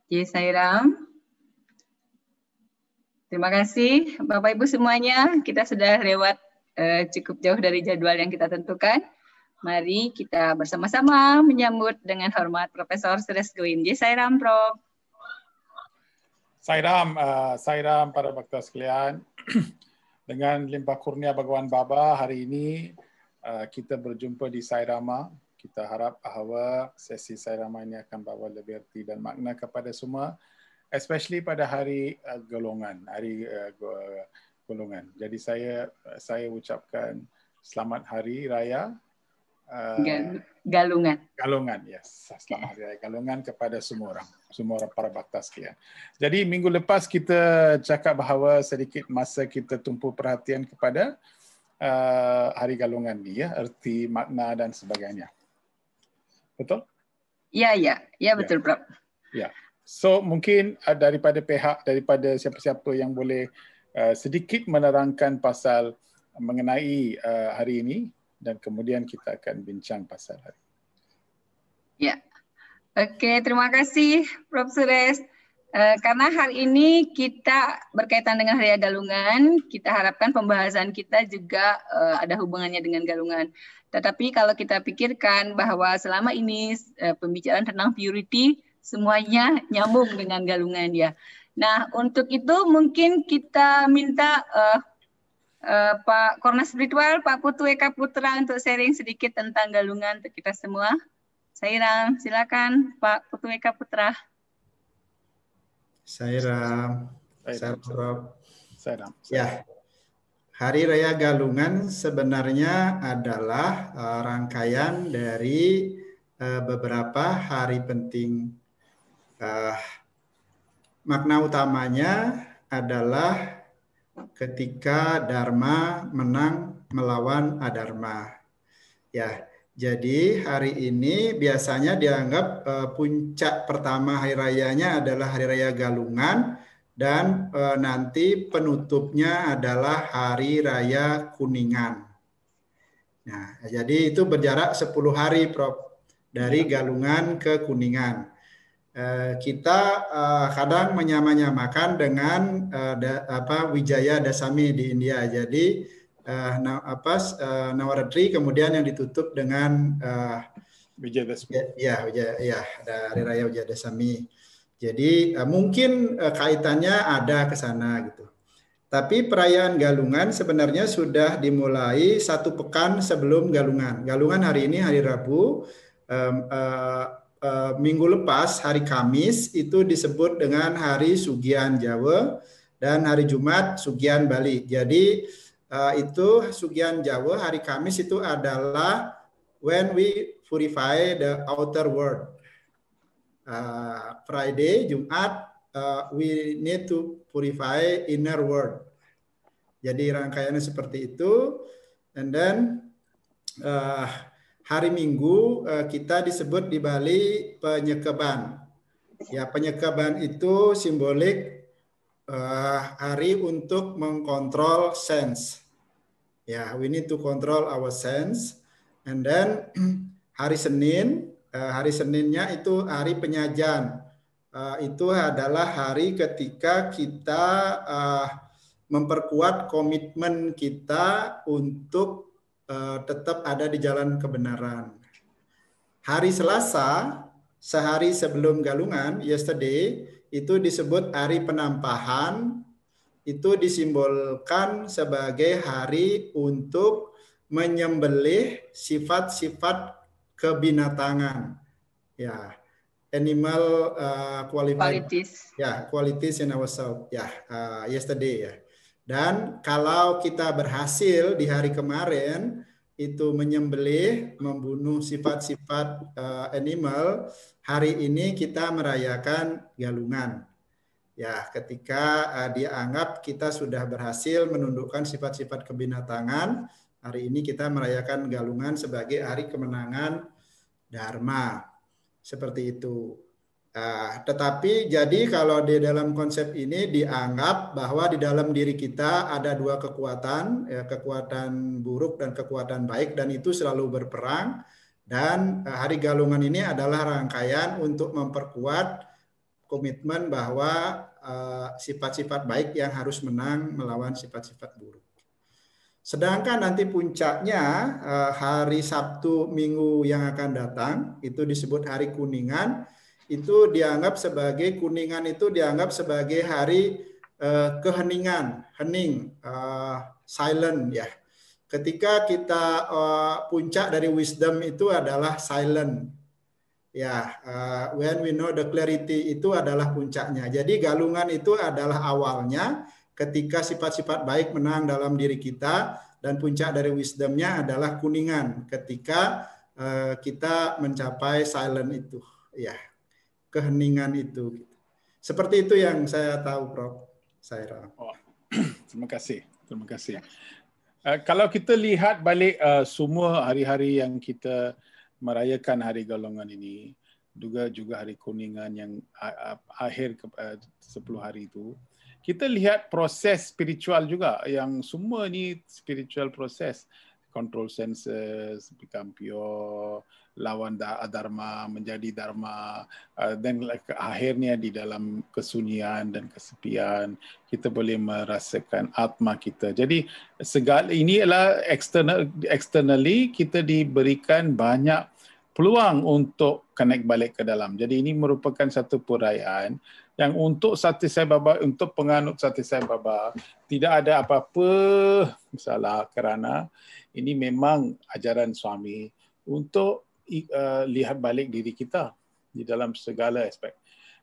Jai Sairam. Terima kasih Bapak Ibu semuanya. Kita sudah lewat cukup jauh dari jadwal yang kita tentukan. Mari kita bersama-sama menyambut dengan hormat Profesor Suresh Goin. Jai Sairam, Prof. Sairam para bhakta sekalian. Dengan limpah kurnia Bhagawan Baba, hari ini kita berjumpa di Sairama. Kita harap bahawa sesi Sairama ini akan bawa lebih arti dan makna kepada semua, especially pada hari golongan, golongan. Jadi saya ucapkan selamat hari raya Galungan. Galungan, yes. Selamat hari raya Galungan kepada semua orang para bhakta sekalian. Jadi minggu lepas kita cakap bahawa sedikit masa kita tumpu perhatian kepada hari Galungan ni, ya, erti, makna dan sebagainya. Betul? Ya betul, Prof. Ya. So mungkin daripada siapa-siapa yang boleh sedikit menerangkan pasal mengenai hari ini, dan kemudian kita akan bincang pasal hari. Ya. Oke, terima kasih Prof. Suresh. Karena hari ini kita berkaitan dengan Hari Galungan, kita harapkan pembahasan kita juga ada hubungannya dengan Galungan. Tetapi kalau kita pikirkan bahwa selama ini pembicaraan tentang purity semuanya nyambung dengan Galungan, ya. Nah, untuk itu mungkin kita minta Pak Korna Spiritual, Pak Putu Eka Putra untuk sharing sedikit tentang Galungan untuk kita semua. Sairam, silakan Pak Putu Eka Putra. Sairam. Ya, Hari Raya Galungan sebenarnya adalah rangkaian dari beberapa hari penting. Makna utamanya adalah ketika Dharma menang melawan Adharma. Ya, jadi hari ini biasanya dianggap puncak pertama hari rayanya adalah Hari Raya Galungan, dan nanti penutupnya adalah Hari Raya Kuningan. Nah, jadi itu berjarak 10 hari, Prof, dari Galungan ke Kuningan. Kita kadang menyamakan dengan Wijaya Dasami di India. Jadi Navaratri kemudian yang ditutup dengan Wijayadashmi. Ya, ada Hari Raya Wijayadashmi. Jadi mungkin kaitannya ada ke sana gitu. Tapi perayaan Galungan sebenarnya sudah dimulai 1 pekan sebelum Galungan. Galungan hari ini hari Rabu. Minggu lepas hari Kamis itu disebut dengan Hari Sugian Jawa, dan hari Jumat Sugian Bali. Jadi itu Sugian Jawa hari Kamis itu adalah when we purify the outer world. Friday, Jumat, we need to purify inner world. Jadi rangkaiannya seperti itu. And then hari Minggu kita disebut di Bali penyekeban. Ya, penyekeban itu simbolik hari untuk mengkontrol sense. Ya, we need to control our sense. And then hari Senin, hari Seninnya itu hari penyajan. Itu adalah hari ketika kita memperkuat komitmen kita untuk tetap ada di jalan kebenaran. Hari Selasa, sehari sebelum Galungan, yesterday, itu disebut hari penampahan. Itu disimbolkan sebagai hari untuk menyembelih sifat-sifat kebinatangan. Ya, animal qualities. Ya, qualities in ourselves. Ya, yesterday ya. Dan kalau kita berhasil di hari kemarin itu menyembelih, membunuh sifat-sifat animal, hari ini kita merayakan Galungan. Ya, ketika dianggap kita sudah berhasil menundukkan sifat-sifat kebinatangan, hari ini kita merayakan Galungan sebagai hari kemenangan Dharma. Seperti itu. Tetapi jadi kalau di dalam konsep ini dianggap bahwa di dalam diri kita ada dua kekuatan, ya, kekuatan buruk dan kekuatan baik, dan itu selalu berperang. Dan Hari Galungan ini adalah rangkaian untuk memperkuat komitmen bahwa sifat-sifat baik yang harus menang melawan sifat-sifat buruk. Sedangkan nanti puncaknya hari Sabtu Minggu yang akan datang itu disebut Hari Kuningan. Itu dianggap sebagai Kuningan itu dianggap sebagai hari keheningan, hening, silent ya. Ketika kita puncak dari wisdom itu adalah silent. Ya, when we know the clarity itu adalah puncaknya. Jadi galungan itu adalah awalnya ketika sifat-sifat baik menang dalam diri kita, dan puncak dari wisdomnya adalah kuningan ketika kita mencapai silent itu, ya, keheningan itu. Seperti itu yang saya tahu, Prof. Saira. Oh, terima kasih. Kalau kita lihat balik semua hari-hari yang kita merayakan Hari Galungan ini, juga Hari Kuningan yang akhir 10 hari itu, kita lihat proses spiritual juga, yang semua ni spiritual proses, control senses, become pure, lawan adharma menjadi dharma, dan akhirnya di dalam kesunyian dan kesepian kita boleh merasakan atma kita. Jadi segala ini adalah externally kita diberikan banyak peluang untuk connect balik ke dalam. Jadi ini merupakan satu perayaan yang untuk Sati Sai Baba, untuk penganut Sati Sai Baba, tidak ada apa-apa masalah, kerana ini memang ajaran suami untuk lihat balik diri kita di dalam segala aspek.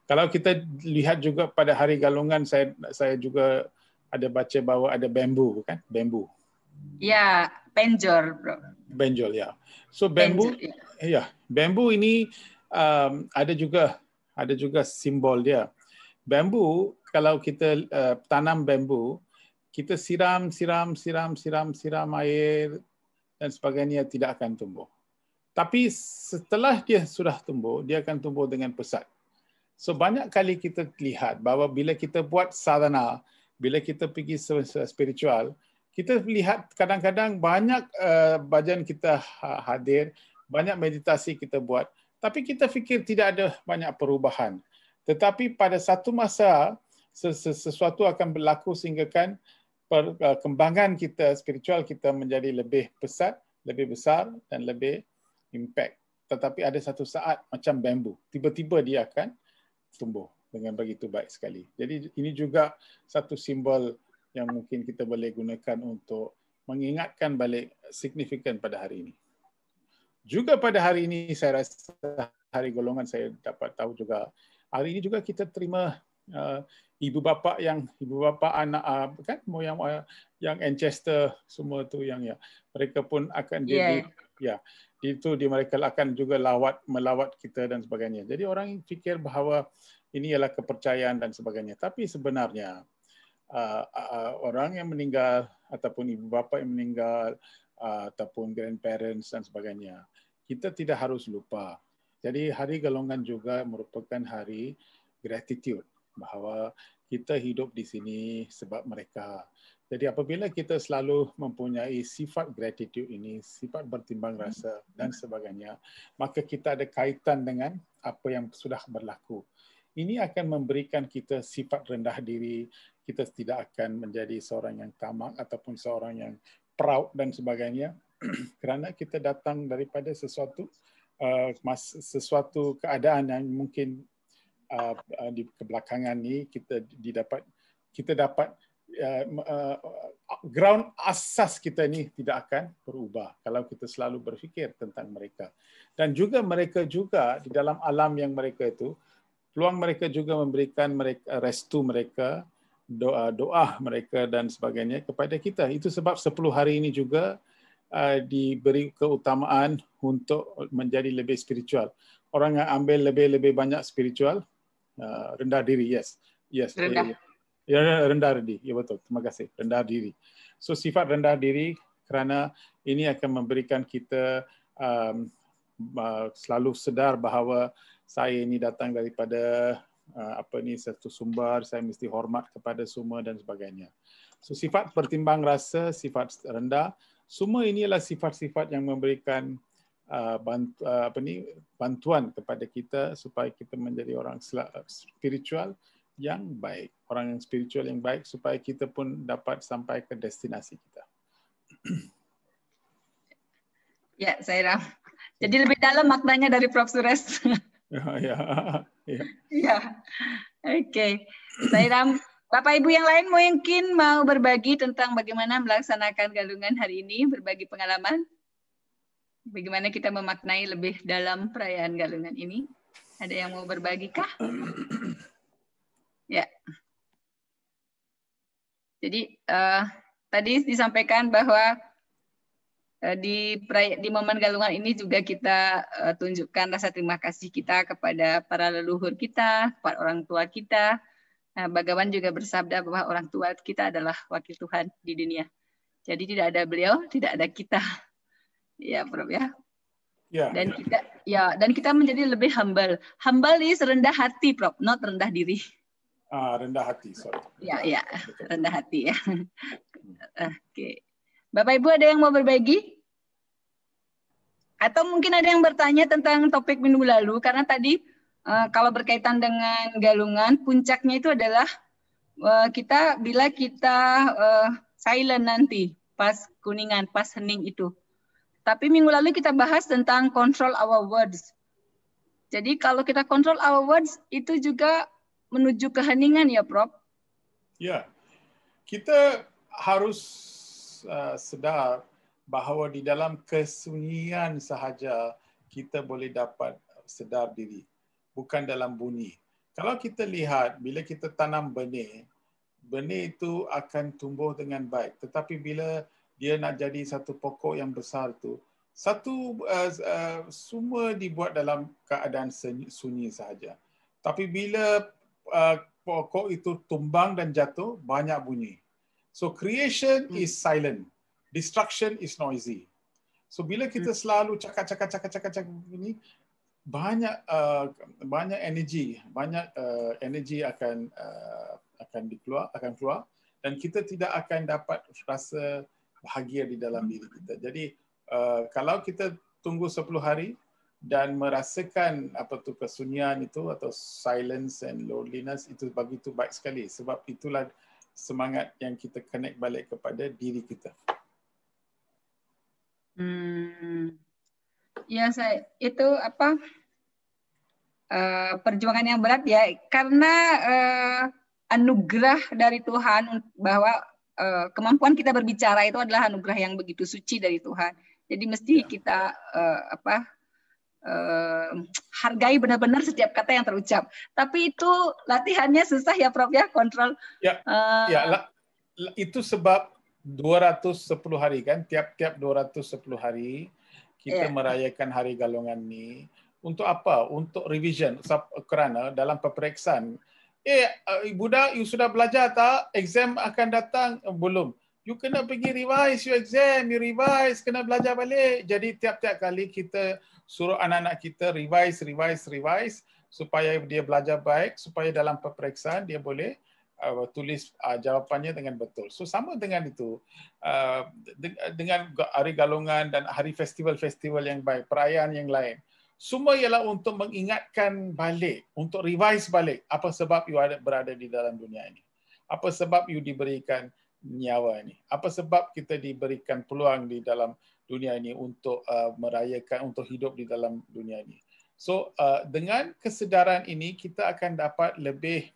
Kalau kita lihat juga pada Hari Galungan, saya juga ada baca bahawa ada bambu, kan? Bambu. Ya, benjol, Bro. Benjol, ya. So bambu, ya, bambu ini ada juga simbol dia. Bambu, kalau kita tanam bambu, kita siram air dan sebagainya, tidak akan tumbuh. Tapi setelah dia sudah tumbuh, dia akan tumbuh dengan pesat. So banyak kali kita lihat bahawa bila kita buat sadhana, bila kita pergi spiritual, kita lihat kadang-kadang banyak bhajan kita hadir, banyak meditasi kita buat, tapi kita fikir tidak ada banyak perubahan. Tetapi pada satu masa, sesuatu akan berlaku sehinggakan perkembangan kita, spiritual kita menjadi lebih pesat, lebih besar dan lebih impact. Tetapi ada satu saat macam bambu, tiba-tiba dia akan tumbuh dengan begitu baik sekali. Jadi ini juga satu simbol yang mungkin kita boleh gunakan untuk mengingatkan balik signifikan pada hari ini. Juga pada hari ini saya rasa Hari Golongan, saya dapat tahu juga hari ini juga kita terima ibu bapa anak kan moyang yang ancestor semua tu yang ya, mereka pun akan jadi itu mereka akan juga melawat kita dan sebagainya. Jadi orang fikir bahawa ini ialah kepercayaan dan sebagainya, tapi sebenarnya orang yang meninggal ataupun ibu bapa yang meninggal ataupun grandparents dan sebagainya, kita tidak harus lupa. Jadi Hari Galungan juga merupakan hari gratitude, bahawa kita hidup di sini sebab mereka. Jadi apabila kita selalu mempunyai sifat gratitude ini, sifat bertimbang rasa dan sebagainya, maka kita ada kaitan dengan apa yang sudah berlaku. Ini akan memberikan kita sifat rendah diri, kita tidak akan menjadi seorang yang tamak ataupun seorang yang proud dan sebagainya, kerana kita datang daripada sesuatu keadaan yang mungkin di kebelakangan ni kita dapat ground asas kita ni tidak akan berubah kalau kita selalu berfikir tentang mereka. Dan juga mereka juga di dalam alam yang mereka itu, peluang mereka juga memberikan mereka restu mereka, doa mereka dan sebagainya kepada kita. Itu sebab 10 hari ini juga diberi keutamaan untuk menjadi lebih spiritual. Orang yang ambil lebih banyak spiritual, rendah diri, yes. Rendah diri, ya betul, terima kasih, rendah diri. So sifat rendah diri, kerana ini akan memberikan kita selalu sedar bahawa saya ini datang daripada satu sumber, saya mesti hormat kepada semua dan sebagainya. So sifat pertimbang rasa, sifat rendah, semua ini adalah sifat-sifat yang memberikan bantuan kepada kita supaya kita menjadi orang spiritual yang baik. Orang yang spiritual yang baik supaya kita pun dapat sampai ke destinasi kita. Ya, Sairam. Jadi lebih dalam maknanya dari Prof. Suresh. Ya. Oke. Sairam, Bapak Ibu yang lain mungkin mau berbagi tentang bagaimana melaksanakan galungan hari ini, berbagi pengalaman. Bagaimana kita memaknai lebih dalam perayaan galungan ini? Ada yang mau berbagi kah? Ya. Jadi tadi disampaikan bahwa di momen galungan ini juga kita tunjukkan rasa terima kasih kita kepada para leluhur kita, kepada orang tua kita. Nah, Bhagawan juga bersabda bahwa orang tua kita adalah wakil Tuhan di dunia. Jadi tidak ada beliau, tidak ada kita. Ya, Prof ya. Ya. Dan kita menjadi lebih humble. Humble is rendah hati, Prof, not rendah diri. Rendah hati, sorry. Ya, rendah hati ya. Oke. Bapak Ibu ada yang mau berbagi? Atau mungkin ada yang bertanya tentang topik minggu lalu, karena tadi kalau berkaitan dengan galungan, puncaknya itu adalah bila kita silent nanti, pas kuningan, pas hening itu. Tapi minggu lalu kita bahas tentang control our words. Jadi kalau kita control our words, itu juga menuju keheningan ya, Prof? Ya, kita harus sedar bahawa di dalam kesunyian sahaja kita boleh dapat sedar diri, bukan dalam bunyi. Kalau kita lihat, bila kita tanam benih, benih itu akan tumbuh dengan baik. Tetapi bila dia nak jadi satu pokok yang besar tu, semua dibuat dalam keadaan sunyi sahaja. Tapi bila pokok itu tumbang dan jatuh, banyak bunyi. So creation is silent, destruction is noisy. So bila kita selalu cakap ini, banyak energi akan keluar dan kita tidak akan dapat rasa bahagia di dalam diri kita. Jadi kalau kita tunggu 10 hari dan merasakan kesunyian itu atau silence and loneliness, itu begitu baik sekali, sebab itulah semangat yang kita connect balik kepada diri kita. Ya, itu perjuangan yang berat ya, karena anugerah dari Tuhan bahwa kemampuan kita berbicara itu adalah anugerah yang begitu suci dari Tuhan. Jadi mesti kita hargai benar-benar setiap kata yang terucap. Tapi itu latihannya susah ya, Prof ya, kontrol. Itu sebab 210 hari kan, tiap-tiap 210 hari kita merayakan hari galungan ni. Untuk apa? Untuk revision. Kerana dalam peperiksaan, budak, you sudah belajar tak? Exam akan datang? Belum. You kena pergi revise your exam, you revise, kena belajar balik. Jadi tiap-tiap kali kita suruh anak-anak kita revise supaya dia belajar baik, supaya dalam peperiksaan dia boleh tulis jawapannya dengan betul. So sama dengan itu, dengan hari galungan dan hari festival-festival yang baik, perayaan yang lain. Semua ialah untuk mengingatkan balik, untuk revise balik apa sebab you berada di dalam dunia ini. Apa sebab you diberikan nyawa ini. Apa sebab kita diberikan peluang di dalam dunia ini untuk merayakan, untuk hidup di dalam dunia ini. So dengan kesedaran ini kita akan dapat lebih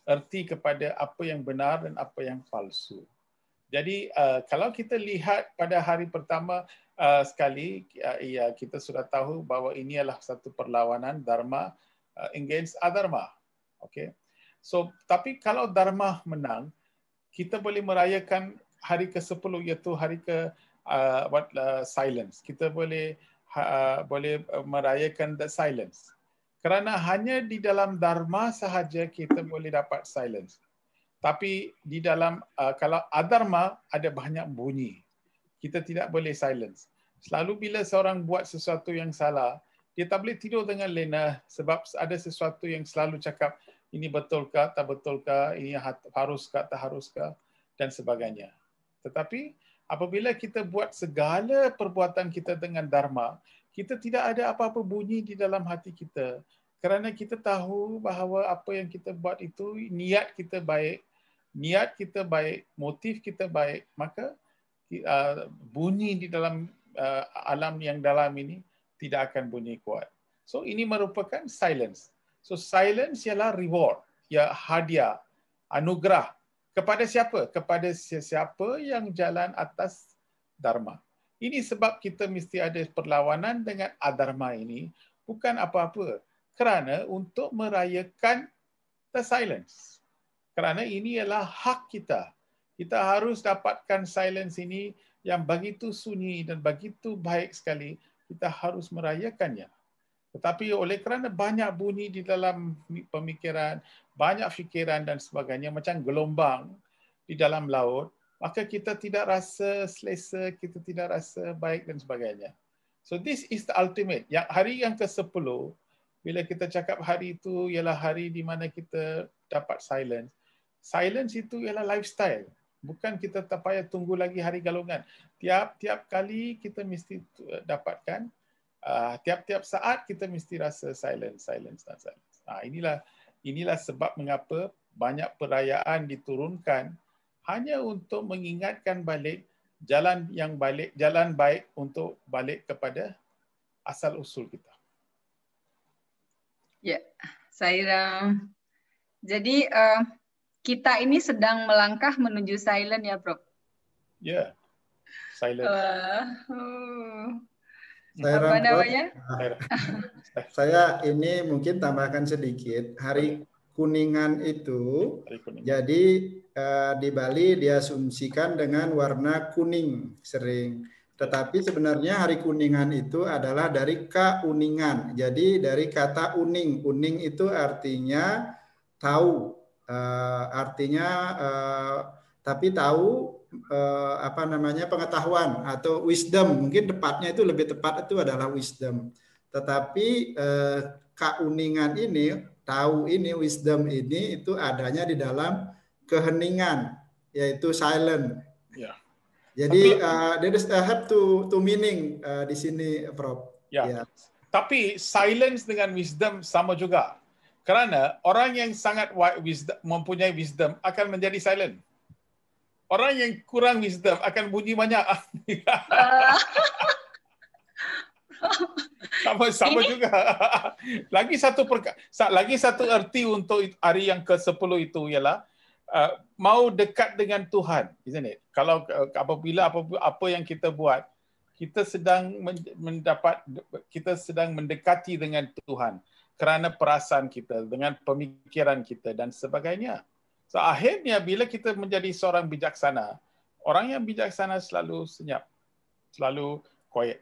erti kepada apa yang benar dan apa yang palsu. Jadi kalau kita lihat pada hari pertama sekali, kita sudah tahu bahawa ini adalah satu perlawanan Dharma against adharma. Okay. So tapi kalau Dharma menang, kita boleh merayakan hari ke-10 iaitu hari silence. Kita boleh merayakan the silence. Kerana hanya di dalam Dharma sahaja kita boleh dapat silence. Tapi di dalam kalau adharma ada banyak bunyi. Kita tidak boleh silence. Selalu bila seorang buat sesuatu yang salah, Dia tak boleh tidur dengan lena sebab ada sesuatu yang selalu cakap ini betulkah, tak betulkah, ini haruskah, tak haruskah, dan sebagainya. Tetapi apabila kita buat segala perbuatan kita dengan dharma, kita tidak ada apa-apa bunyi di dalam hati kita. Kerana kita tahu bahawa apa yang kita buat itu, niat kita baik, motif kita baik, maka bunyi di dalam alam yang dalam ini tidak akan bunyi kuat. So ini merupakan silence. So silence ialah reward, ya hadiah, anugerah. Kepada siapa? Kepada sesiapa yang jalan atas dharma. Ini sebab kita mesti ada perlawanan dengan adharma ini, bukan apa-apa. Kerana untuk merayakan the silence. Kerana ini ialah hak kita. Kita harus dapatkan silence ini yang begitu sunyi dan begitu baik sekali. Kita harus merayakannya. Tetapi oleh kerana banyak bunyi di dalam pemikiran, banyak fikiran dan sebagainya, macam gelombang di dalam laut, maka kita tidak rasa selesa, kita tidak rasa baik dan sebagainya. So this is the ultimate. Yang hari yang ke-10, bila kita cakap hari itu ialah hari di mana kita dapat silence. Silence itu ialah lifestyle. Bukan kita tak payah tunggu lagi hari galungan. Tiap-tiap kali kita mesti dapatkan, tiap-tiap saat kita mesti rasa silence. Inilah sebab mengapa banyak perayaan diturunkan hanya untuk mengingatkan balik jalan baik untuk balik kepada asal usul kita. Ya, saya jadi kita ini sedang melangkah menuju silent ya, Prof. Ya, silent. Apa namanya? Saya ini mungkin tambahkan sedikit. Hari Kuningan itu, jadi di Bali diasumsikan dengan warna kuning sering. Tetapi sebenarnya hari Kuningan itu adalah dari kauningan. Jadi dari kata uning. Uning itu artinya tahu. Tapi tahu apa namanya pengetahuan atau wisdom, mungkin tepatnya itu lebih tepat itu adalah wisdom. Tetapi kauningan ini, tahu ini, wisdom ini itu adanya di dalam keheningan, yaitu silent. Ya. Jadi there is have to meaning di sini, Prof. Ya. Tapi silence dengan wisdom sama juga. Kerana orang yang sangat mempunyai wisdom akan menjadi silent. Orang yang kurang wisdom akan bunyi banyak. Sama juga. Lagi satu erti untuk hari yang ke-10 itu ialah mau dekat dengan Tuhan, isn't it? Kalau apabila apa yang kita buat, kita sedang mendekati dengan Tuhan kerana perasaan kita, dengan pemikiran kita dan sebagainya. So, akhirnya bila kita menjadi seorang bijaksana, orang yang bijaksana selalu senyap, selalu quiet.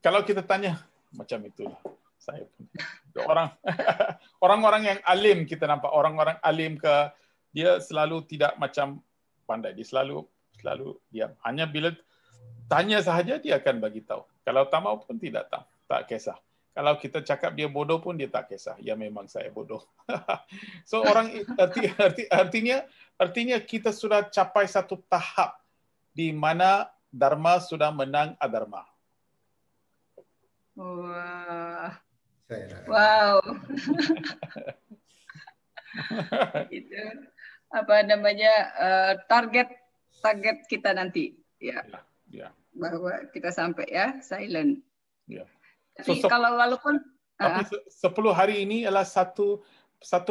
Kalau kita tanya, macam itulah. Saya pun. Orang-orang yang alim kita nampak, orang-orang alim dia selalu tidak macam pandai. Dia selalu diam. Hanya bila tanya sahaja dia akan bagi tahu. Kalau tak mau pun tidak tahu, tak kisah. Kalau kita cakap dia bodoh pun dia tak kisah. Ya memang saya bodoh. So artinya kita sudah capai satu tahap di mana dharma sudah menang adharma. Wah. Wow. Itu apa namanya target kita nanti ya. Bahwa kita sampai ya silent. Ya. Tapi kalau walaupun 10 hari ini adalah satu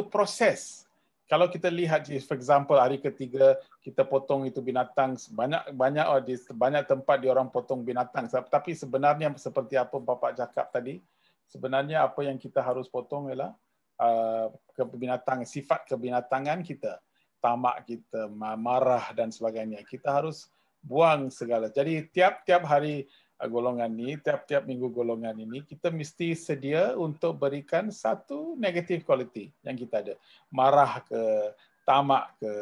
proses. Kalau kita lihat, for example, hari ketiga kita potong itu binatang, banyak tempat di orang potong binatang. Tapi sebenarnya seperti apa Bapak cakap tadi, sebenarnya apa yang kita harus potong ialah sifat kebinatangan kita, tamak kita, marah dan sebagainya. Kita harus buang segala. Jadi tiap-tiap hari golongan ini, tiap-tiap minggu golongan ini, kita mesti sedia untuk berikan satu negative quality yang kita ada. Marah ke, tamak ke,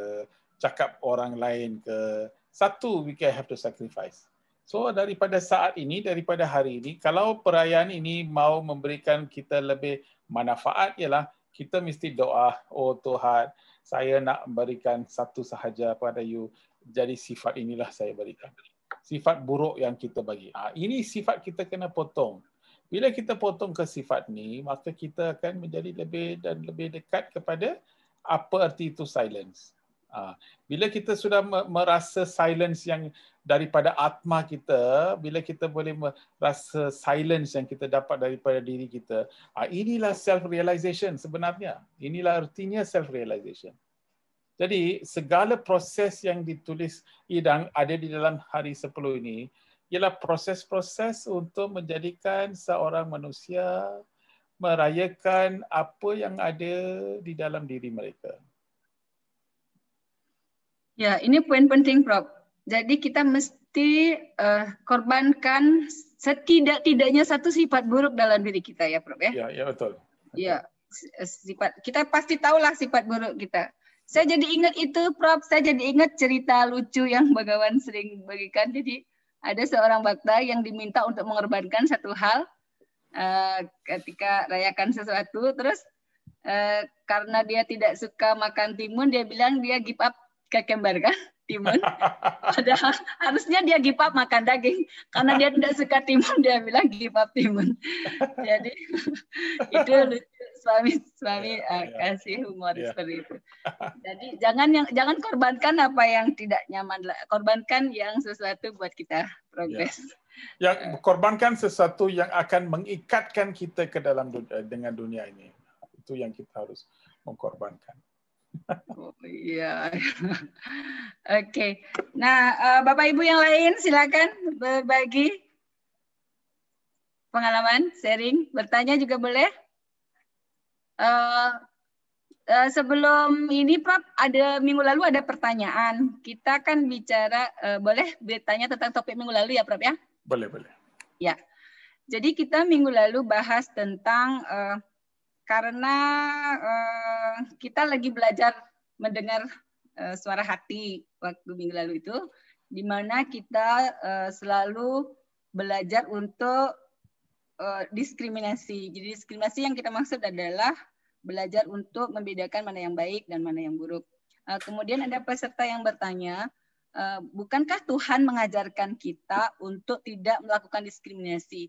cakap orang lain ke, satu we can have to sacrifice. So daripada saat ini, daripada hari ini, kalau perayaan ini mau memberikan kita lebih manfaat, ialah kita mesti doa, oh Tuhan, saya nak berikan satu sahaja pada you. Jadi sifat inilah saya berikan. Sifat buruk yang kita bagi. Ini sifat kita kena potong. Bila kita potong ke sifat ni, maka kita akan menjadi lebih dan lebih dekat kepada apa arti itu silence. Bila kita sudah merasa silence yang daripada atma kita, bila kita boleh merasa silence yang kita dapat daripada diri kita, inilah self-realization sebenarnya. Inilah artinya self-realization. Jadi segala proses yang ditulis Idang ada di dalam hari 10 ini, ialah proses-proses untuk menjadikan seorang manusia merayakan apa yang ada di dalam diri mereka. Ya, ini poin penting, Prof. Jadi kita mesti korbankan setidak-tidaknya satu sifat buruk dalam diri kita, ya, Prof. Ya, ya betul. Ya, sifat kita pasti tahulah sifat buruk kita. Saya jadi ingat itu, Prof. Saya jadi ingat cerita lucu yang Bhagawan sering bagikan. Jadi ada seorang bhakta yang diminta untuk mengorbankan satu hal ketika rayakan sesuatu. Terus karena dia tidak suka makan timun, dia bilang dia give up kekembar kan timun. Padahal harusnya dia give up makan daging. Karena dia tidak suka timun, dia bilang give up timun. Jadi itu lucu. Suami kasih humor seperti itu. Jadi jangan korbankan apa yang tidak nyaman, korbankan yang sesuatu buat kita progres. Yang korbankan sesuatu yang akan mengikatkan kita ke dalam dengan dunia ini. Itu yang kita harus mengkorbankan. Oh, iya. Oke. Nah, Bapak Ibu yang lain silakan berbagi pengalaman, sharing, bertanya juga boleh. Sebelum ini, Prof, minggu lalu ada pertanyaan. Kita kan bicara, boleh bertanya tentang topik minggu lalu ya, Prof ya? Boleh, boleh. Ya. Jadi kita minggu lalu bahas tentang karena kita lagi belajar mendengar suara hati waktu minggu lalu itu, di mana kita selalu belajar untuk diskriminasi. Jadi diskriminasi yang kita maksud adalah belajar untuk membedakan mana yang baik dan mana yang buruk. Kemudian ada peserta yang bertanya, bukankah Tuhan mengajarkan kita untuk tidak melakukan diskriminasi?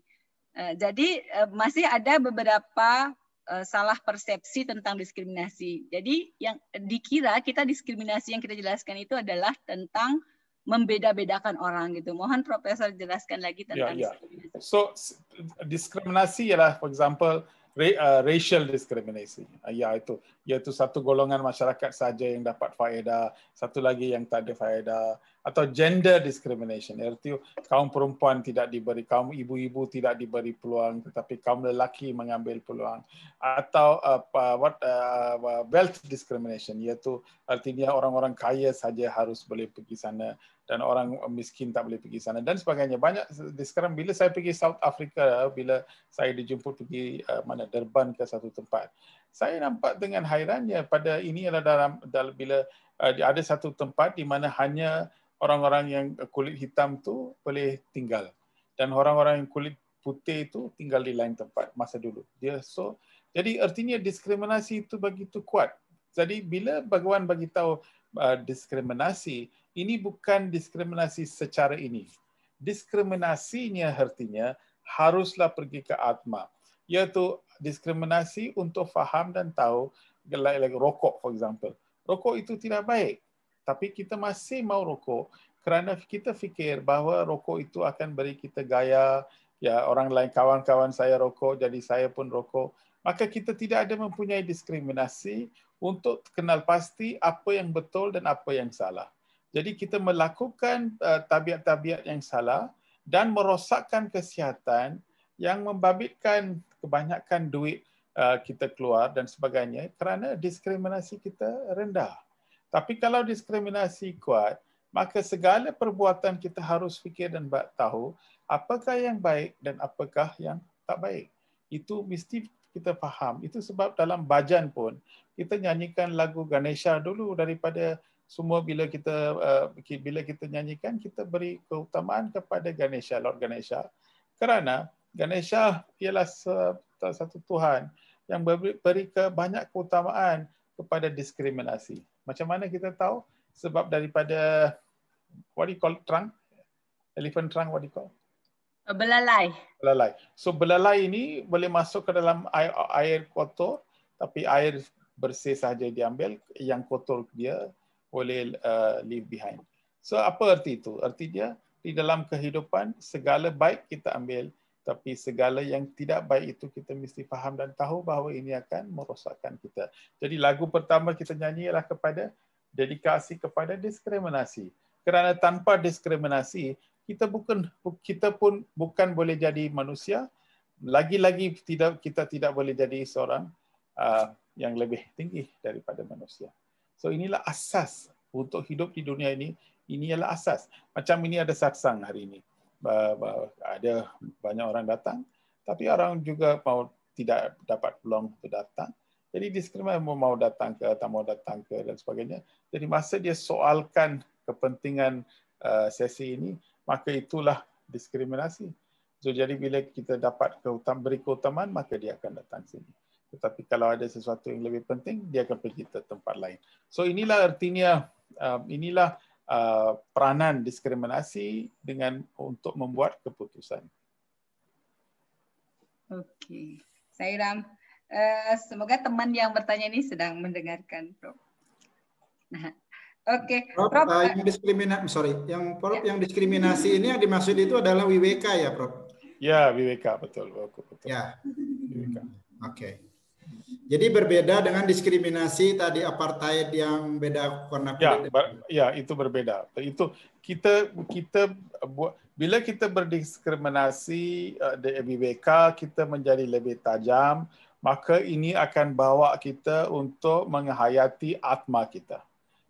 Jadi masih ada beberapa salah persepsi tentang diskriminasi. Jadi yang dikira kita diskriminasi yang kita jelaskan itu adalah tentang membeda-bedakan orang gitu. Mohon Profesor jelaskan lagi tentang diskriminasi. So diskriminasi ialah, for example, racial discrimination. Iaitu satu golongan masyarakat saja yang dapat faedah, satu lagi yang tak ada faedah. Atau gender discrimination, iaitu kaum perempuan tidak diberi, kaum ibu-ibu tidak diberi peluang, tetapi kaum lelaki mengambil peluang. Atau wealth discrimination, iaitu artinya orang-orang kaya saja harus boleh pergi sana dan orang miskin tak boleh pergi sana dan sebagainya. Banyak sekarang bila saya pergi South Africa, bila saya dijemput pergi Durban ke satu tempat, saya nampak dengan hairannya pada ini adalah dalam bila ada satu tempat di mana hanya orang-orang yang kulit hitam tu boleh tinggal dan orang-orang yang kulit putih itu tinggal di lain tempat masa dulu. Jadi artinya diskriminasi itu begitu kuat. Jadi bila Bhagawan bagi tahu diskriminasi, ini bukan diskriminasi secara ini. Diskriminasinya artinya haruslah pergi ke atma. Iaitu diskriminasi untuk faham dan tahu, like rokok for example. Rokok itu tidak baik. Tapi kita masih mau rokok kerana kita fikir bahawa rokok itu akan beri kita gaya, ya orang lain kawan-kawan saya rokok jadi saya pun rokok. Maka kita tidak ada mempunyai diskriminasi untuk kenal pasti apa yang betul dan apa yang salah. Jadi kita melakukan tabiat-tabiat yang salah dan merosakkan kesihatan yang membabitkan kebanyakan duit kita keluar dan sebagainya kerana diskriminasi kita rendah. Tapi kalau diskriminasi kuat, maka segala perbuatan kita harus fikir dan tahu apakah yang baik dan apakah yang tak baik. Itu mesti kita faham. Itu sebab dalam bhajan pun kita nyanyikan lagu Ganesha dulu daripada semua bila kita nyanyikan, kita beri keutamaan kepada Ganesha, Lord Ganesha. Kerana Ganesha ialah satu Tuhan yang beri banyak keutamaan kepada diskriminasi. Macam mana kita tahu? Sebab daripada what do you call trunk? Elephant trunk, what do you call? Belalai. Belalai. So belalai ini boleh masuk ke dalam air kotor, tapi air bersih saja diambil, yang kotor dia boleh leave behind. So apa arti itu? Arti dia di dalam kehidupan segala baik kita ambil, tapi segala yang tidak baik itu kita mesti faham dan tahu bahawa ini akan merosakkan kita. Jadi lagu pertama kita nyanyi ialah kepada dedikasi kepada diskriminasi. Kerana tanpa diskriminasi, kita pun bukan boleh jadi manusia, lagi-lagi kita tidak boleh jadi seorang yang lebih tinggi daripada manusia. So inilah asas untuk hidup di dunia ini. Ini adalah asas. Macam ini ada satsang hari ini. Ada banyak orang datang, tapi orang juga tidak dapat peluang untuk datang. Jadi diskriminasi mau datang ke, tak mau datang ke dan sebagainya. Jadi masa dia soalkan kepentingan sesi ini, maka itulah diskriminasi. So, jadi bila kita dapat beri keutamaan, maka dia akan datang sini. Tetapi kalau ada sesuatu yang lebih penting, dia akan pergi ke tempat lain. So inilah artinya, inilah peranan diskriminasi untuk membuat keputusan. Okey, Sairam. Semoga teman yang bertanya ini sedang mendengarkan, Prof. Nah, oke, Prof, yang diskriminasi ini yang dimaksud itu adalah WWK ya, Prof? Ya, WWK, betul. Ya. WWK. Oke. Jadi berbeda dengan diskriminasi tadi apartheid yang beda warna kulit. Ya, itu berbeda. Itu kita bila kita berdiskriminasi di WWK, kita menjadi lebih tajam, maka ini akan bawa kita untuk menghayati atma kita.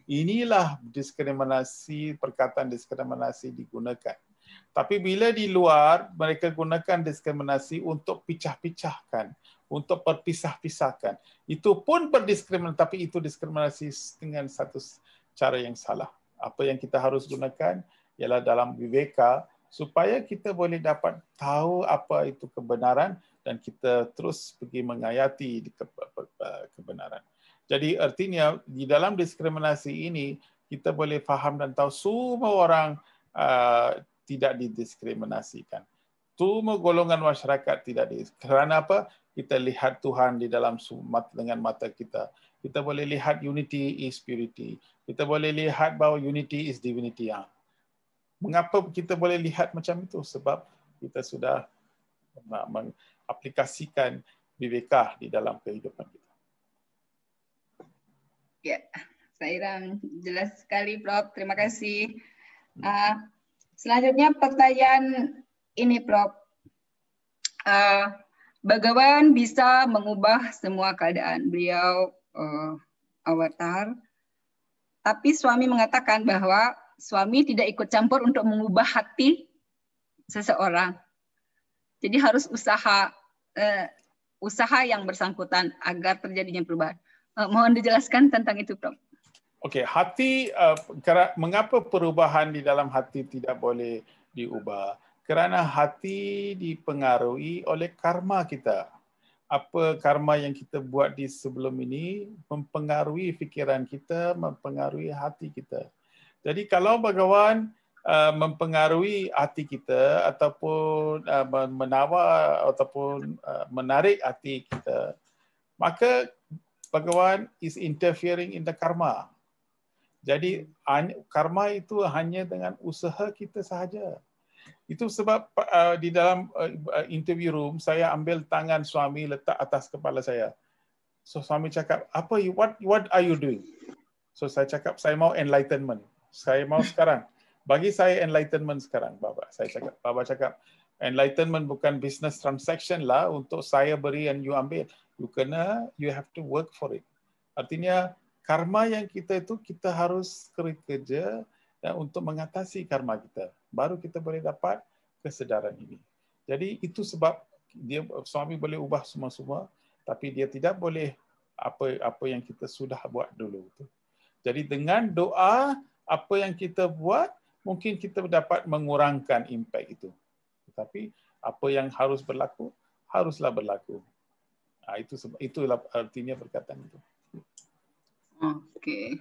Inilah diskriminasi, perkataan diskriminasi digunakan. Tapi bila di luar, mereka gunakan diskriminasi untuk pecah-pecahkan, untuk berpisah-pisahkan. Itu pun berdiskriminasi, tapi itu diskriminasi dengan satu cara yang salah. Apa yang kita harus gunakan ialah dalam Viveka, supaya kita boleh dapat tahu apa itu kebenaran dan kita terus pergi menghayati kebenaran. Jadi artinya di dalam diskriminasi ini kita boleh faham dan tahu semua orang tidak didiskriminasikan. Semua golongan masyarakat tidak didiskriminasi. Kerana apa? Kita lihat Tuhan di dalam dengan mata kita. Kita boleh lihat unity is purity. Kita boleh lihat bahawa unity is divinity. Mengapa kita boleh lihat macam itu? Sebab kita sudah mengaplikasikan Viveka di dalam kehidupan kita. Ya, Sairam, jelas sekali, Prof. Terima kasih. Selanjutnya pertanyaan ini, Prof. Bhagawan bisa mengubah semua keadaan. Beliau avatar. Tapi suami mengatakan bahwa suami tidak ikut campur untuk mengubah hati seseorang. Jadi harus usaha yang bersangkutan agar terjadinya perubahan. Mohon dijelaskan tentang itu, Prof. Okey, hati, mengapa perubahan di dalam hati tidak boleh diubah? Kerana hati dipengaruhi oleh karma kita. Apa karma yang kita buat di sebelum ini mempengaruhi fikiran kita, mempengaruhi hati kita. Jadi kalau Bhagawan mempengaruhi hati kita ataupun menawar ataupun menarik hati kita, maka Bhagawan is interfering in the karma. Jadi karma itu hanya dengan usaha kita sahaja. Itu sebab di dalam interview room saya ambil tangan suami letak atas kepala saya. So suami cakap, what are you doing? So saya cakap, saya mau enlightenment. Saya mau sekarang. Bagi saya enlightenment sekarang, Baba. Baba cakap, enlightenment bukan business transaction lah untuk saya beri dan you ambil. You have to work for it. Artinya karma yang kita itu kita harus kerja dan untuk mengatasi karma kita. Baru kita boleh dapat kesedaran ini. Jadi itu sebab suami boleh ubah semua-semua, tapi dia tidak boleh apa yang kita sudah buat dulu. Jadi dengan doa, apa yang kita buat, mungkin kita dapat mengurangkan impak itu. Tetapi apa yang harus berlaku, haruslah berlaku. Itulah artinya perkataan itu. Oke.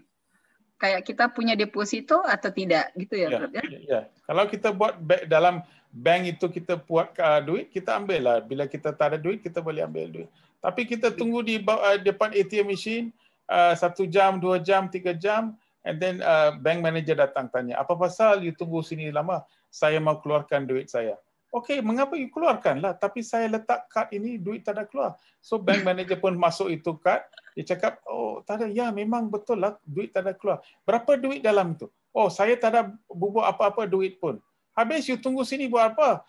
Kayak kita punya deposito atau tidak gitu ya, Prof ya? Ya. Kalau kita buat dalam bank itu kita buat duit, kita ambil lah. Bila kita tak ada duit, kita boleh ambil duit. Tapi kita tunggu di depan ATM machine 1 jam, 2 jam, 3 jam, and then bank manager datang tanya, apa pasal you tunggu sini lama? Saya mau keluarkan duit saya. Okey, mengapa you keluarkan lah? Tapi saya letak kad ini, duit tak ada keluar. So bank manager pun masuk itu kad, dia cakap, oh tak ada, ya memang betul lah, duit tak ada keluar. Berapa duit dalam itu? Oh, saya tak ada bubuh apa-apa duit pun. Habis you tunggu sini buat apa?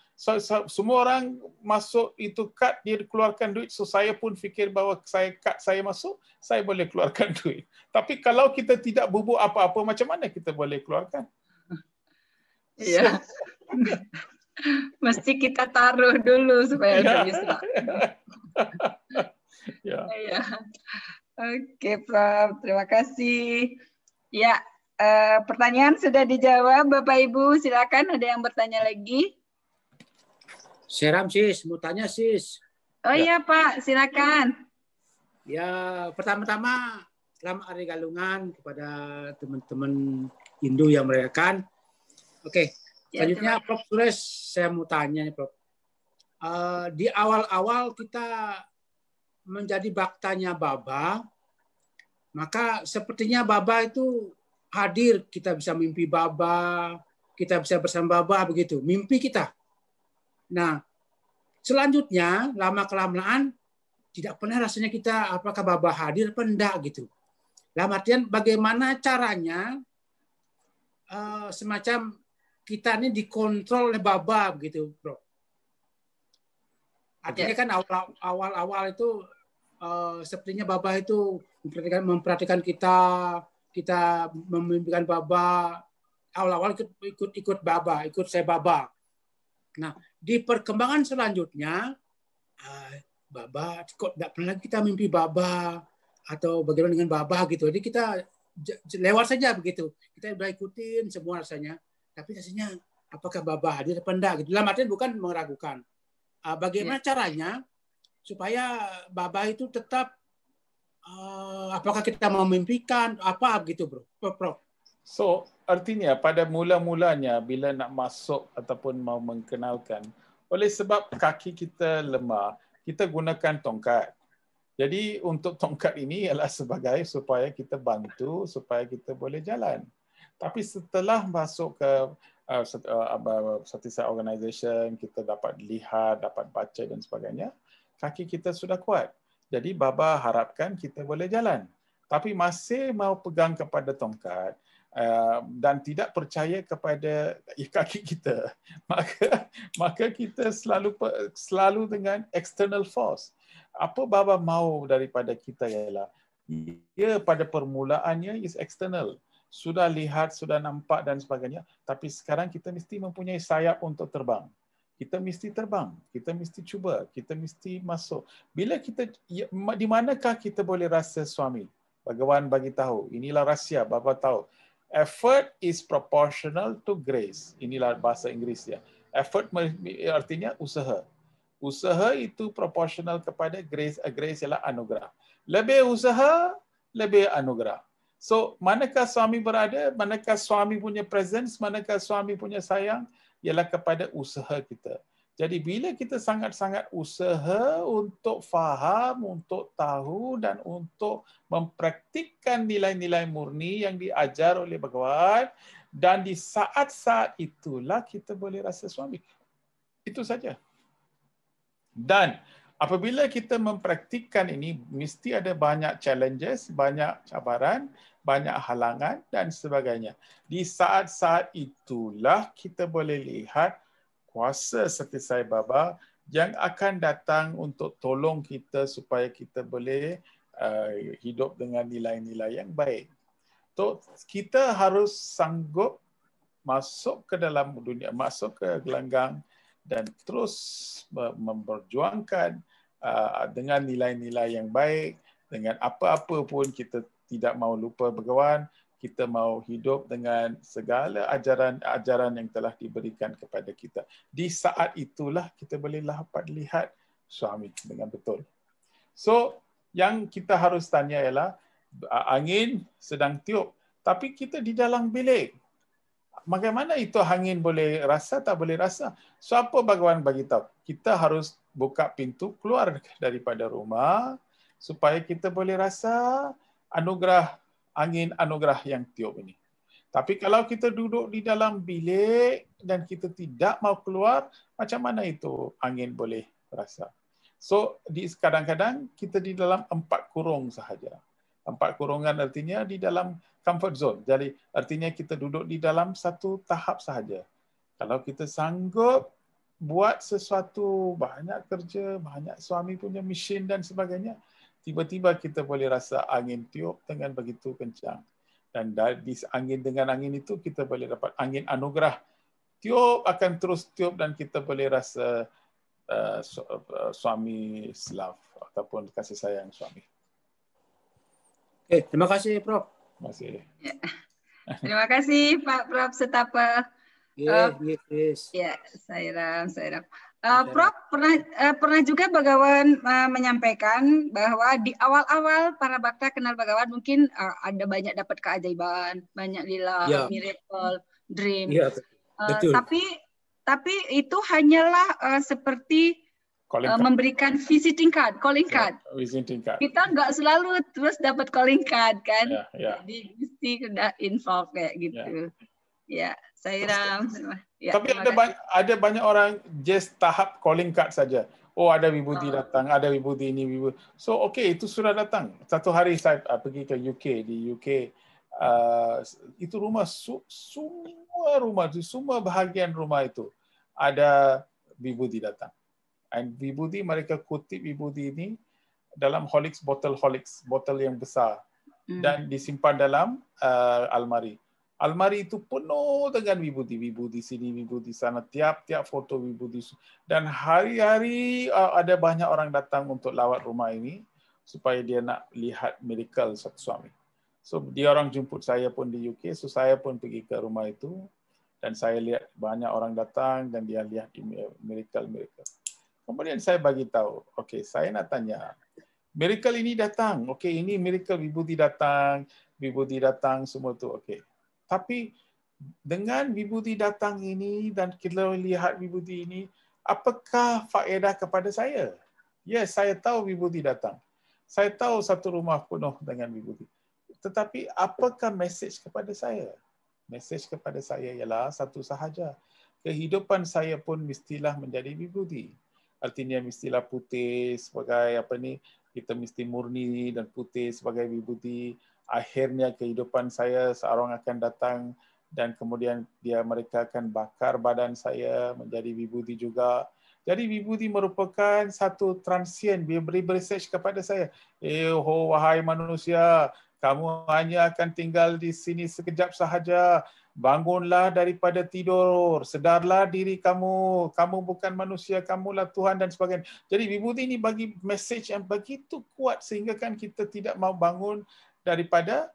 Semua orang masuk itu kad, dia keluarkan duit. So saya pun fikir bahawa kad saya masuk, saya boleh keluarkan duit. Tapi kalau kita tidak bubuh apa-apa, macam mana kita boleh keluarkan? Iya. Mesti kita taruh dulu supaya bisa. Ya. Oke, Prof. Terima kasih. Ya, pertanyaan sudah dijawab. Bapak Ibu, silakan ada yang bertanya lagi. Seram, Sis. Mau tanya, Sis. Oh iya, Pak. Silakan. Ya, pertama-tama selamat Hari Galungan kepada teman-teman Hindu yang merayakan. Oke. Selanjutnya, Prof. Suresh, saya mau tanya nih, Prof. Di awal-awal kita menjadi baktanya Baba, maka sepertinya Baba itu hadir, kita bisa mimpi Baba, kita bisa bersama Baba, begitu, mimpi kita. Nah, selanjutnya, lama-kelamaan, tidak pernah rasanya kita, apakah Baba hadir, apa enggak, gitu. Dalam artian, bagaimana caranya, semacam kita ini dikontrol oleh Baba begitu, Bro. Artinya kan awal-awal itu sepertinya Baba itu memperhatikan kita memimpikan Baba, awal-awal ikut Baba, ikut saya Baba. Nah, di perkembangan selanjutnya Baba kok tidak pernah kita mimpi Baba atau bagaimana dengan Baba gitu. Jadi kita lewat saja begitu. Kita udah ikutin semua rasanya. Tapi rasanya apakah Baba hadir apa enggak gitu. Dalam artian bukan meragukan. Bagaimana caranya supaya Baba itu tetap apakah kita memimpikan apa gitu, Bro? Prof. So, artinya pada mula-mulanya bila nak masuk ataupun mau mengenalkan, oleh sebab kaki kita lemah, kita gunakan tongkat. Jadi untuk tongkat ini ialah sebagai supaya kita bantu supaya kita boleh jalan. Tapi setelah masuk ke Satisai Organization, kita dapat lihat, dapat baca dan sebagainya, kaki kita sudah kuat. Jadi Baba harapkan kita boleh jalan. Tapi masih mau pegang kepada tongkat dan tidak percaya kepada kaki kita, maka kita selalu dengan external force. Apa Baba mau daripada kita ialah, ia pada permulaannya is external. Sudah lihat, sudah nampak dan sebagainya. Tapi sekarang kita mesti mempunyai sayap untuk terbang. Kita mesti terbang. Kita mesti cuba. Kita mesti masuk. Bila kita, di manakah kita boleh rasa suami? Bhagawan bagi tahu. Inilah rahsia. Bapa tahu. Effort is proportional to grace. Inilah bahasa Inggeris ya. Effort artinya usaha. Usaha itu proportional kepada grace. Grace ialah anugerah. Lebih usaha, lebih anugerah. So, manakah suami berada, manakah suami punya presence, manakah suami punya sayang, ialah kepada usaha kita. Jadi, bila kita sangat-sangat usaha untuk faham, untuk tahu dan untuk mempraktikkan nilai-nilai murni yang diajar oleh Bhagawan, dan di saat-saat itulah kita boleh rasa suami. Itu saja. Dan apabila kita mempraktikkan ini, mesti ada banyak challenges, banyak cabaran, banyak halangan dan sebagainya. Di saat-saat itulah kita boleh lihat kuasa Satisai Baba yang akan datang untuk tolong kita supaya kita boleh hidup dengan nilai-nilai yang baik. So, kita harus sanggup masuk ke dalam dunia, masuk ke gelanggang dan terus memperjuangkan dengan nilai-nilai yang baik, dengan apa-apa pun kita tidak mau lupa Begawan, kita mau hidup dengan segala ajaran-ajaran yang telah diberikan kepada kita. Di saat itulah kita boleh dapat lihat suami dengan betul. So, yang kita harus tanya ialah angin sedang tiup, tapi kita di dalam bilik. Bagaimana itu angin boleh rasa, tak boleh rasa? So, apa Bhagawan bagi tahu? Kita harus buka pintu keluar daripada rumah supaya kita boleh rasa anugerah angin anugerah yang tiup ini. Tapi kalau kita duduk di dalam bilik dan kita tidak mau keluar, macam mana itu angin boleh rasa? So, kadang-kadang kita di dalam 4 kurung sahaja. 4 kurungan artinya di dalam comfort zone. Jadi artinya kita duduk di dalam satu tahap sahaja. Kalau kita sanggup buat sesuatu, banyak kerja, banyak suami punya mesin dan sebagainya, tiba-tiba kita boleh rasa angin tiup dengan begitu kencang. Dan dari angin dengan angin itu kita boleh dapat angin anugerah. Tiup akan terus tiup dan kita boleh rasa suami love ataupun kasih sayang suami. Oke, terima kasih Prof. Terima kasih. Ya. Terima kasih Pak Prof. Setapa. Yes. Ya, Sairam. Prof, pernah juga Bhagawan menyampaikan bahwa di awal-awal para bakta kenal Bhagawan mungkin ada banyak dapat keajaiban, banyak lila, miracle, dream. Ya, betul. Tapi itu hanyalah seperti memberikan visiting card, calling card. Visiting card. Kita nggak selalu terus dapat calling card kan, jadi mesti kena involve kayak gitu. Ya, Sairam. Ya, tapi ada banyak orang just tahap calling card saja. Oh, ada Vibhuti datang, ada Vibhuti ini, Vibhuti. So, okay, itu sudah datang. Satu hari saya pergi ke UK. Di UK, itu rumah, semua bahagian rumah itu ada Vibhuti datang. And Vibhuti, mereka kutip Vibhuti ini dalam Horlicks, botol yang besar. Dan disimpan dalam almari. Almari itu penuh dengan Vibhuti sini, Vibhuti sana, tiap-tiap foto Vibhuti. Dan hari-hari ada banyak orang datang untuk lawat rumah ini supaya dia nak lihat miracle satu suami. So dia orang jemput saya pun di UK, so saya pun pergi ke rumah itu dan saya lihat banyak orang datang dan dia lihat miracle. Kemudian saya bagi tahu, okay, saya nak tanya, miracle ini datang, okay, ini miracle Vibhuti datang, semua tu, okay. Tapi dengan Vibhuti datang ini dan kita lihat Vibhuti ini, apakah faedah kepada saya? Yes, saya tahu Vibhuti datang. Saya tahu satu rumah penuh dengan Vibhuti. Tetapi apakah mesej kepada saya? Mesej kepada saya ialah satu sahaja. Kehidupan saya pun mestilah menjadi Vibhuti. Artinya mestilah putih sebagai kita mesti murni dan putih sebagai Vibhuti. Akhirnya kehidupan saya seorang akan datang dan kemudian mereka akan bakar badan saya menjadi Vibhuti juga. Jadi Vibhuti merupakan satu transien, dia beri message kepada saya. Wahai manusia, kamu hanya akan tinggal di sini sekejap sahaja. Bangunlah daripada tidur, sedarlah diri kamu. Kamu bukan manusia, kamulah Tuhan dan sebagainya. Jadi Vibhuti ini bagi message yang begitu kuat sehingga kan kita tidak mau bangun daripada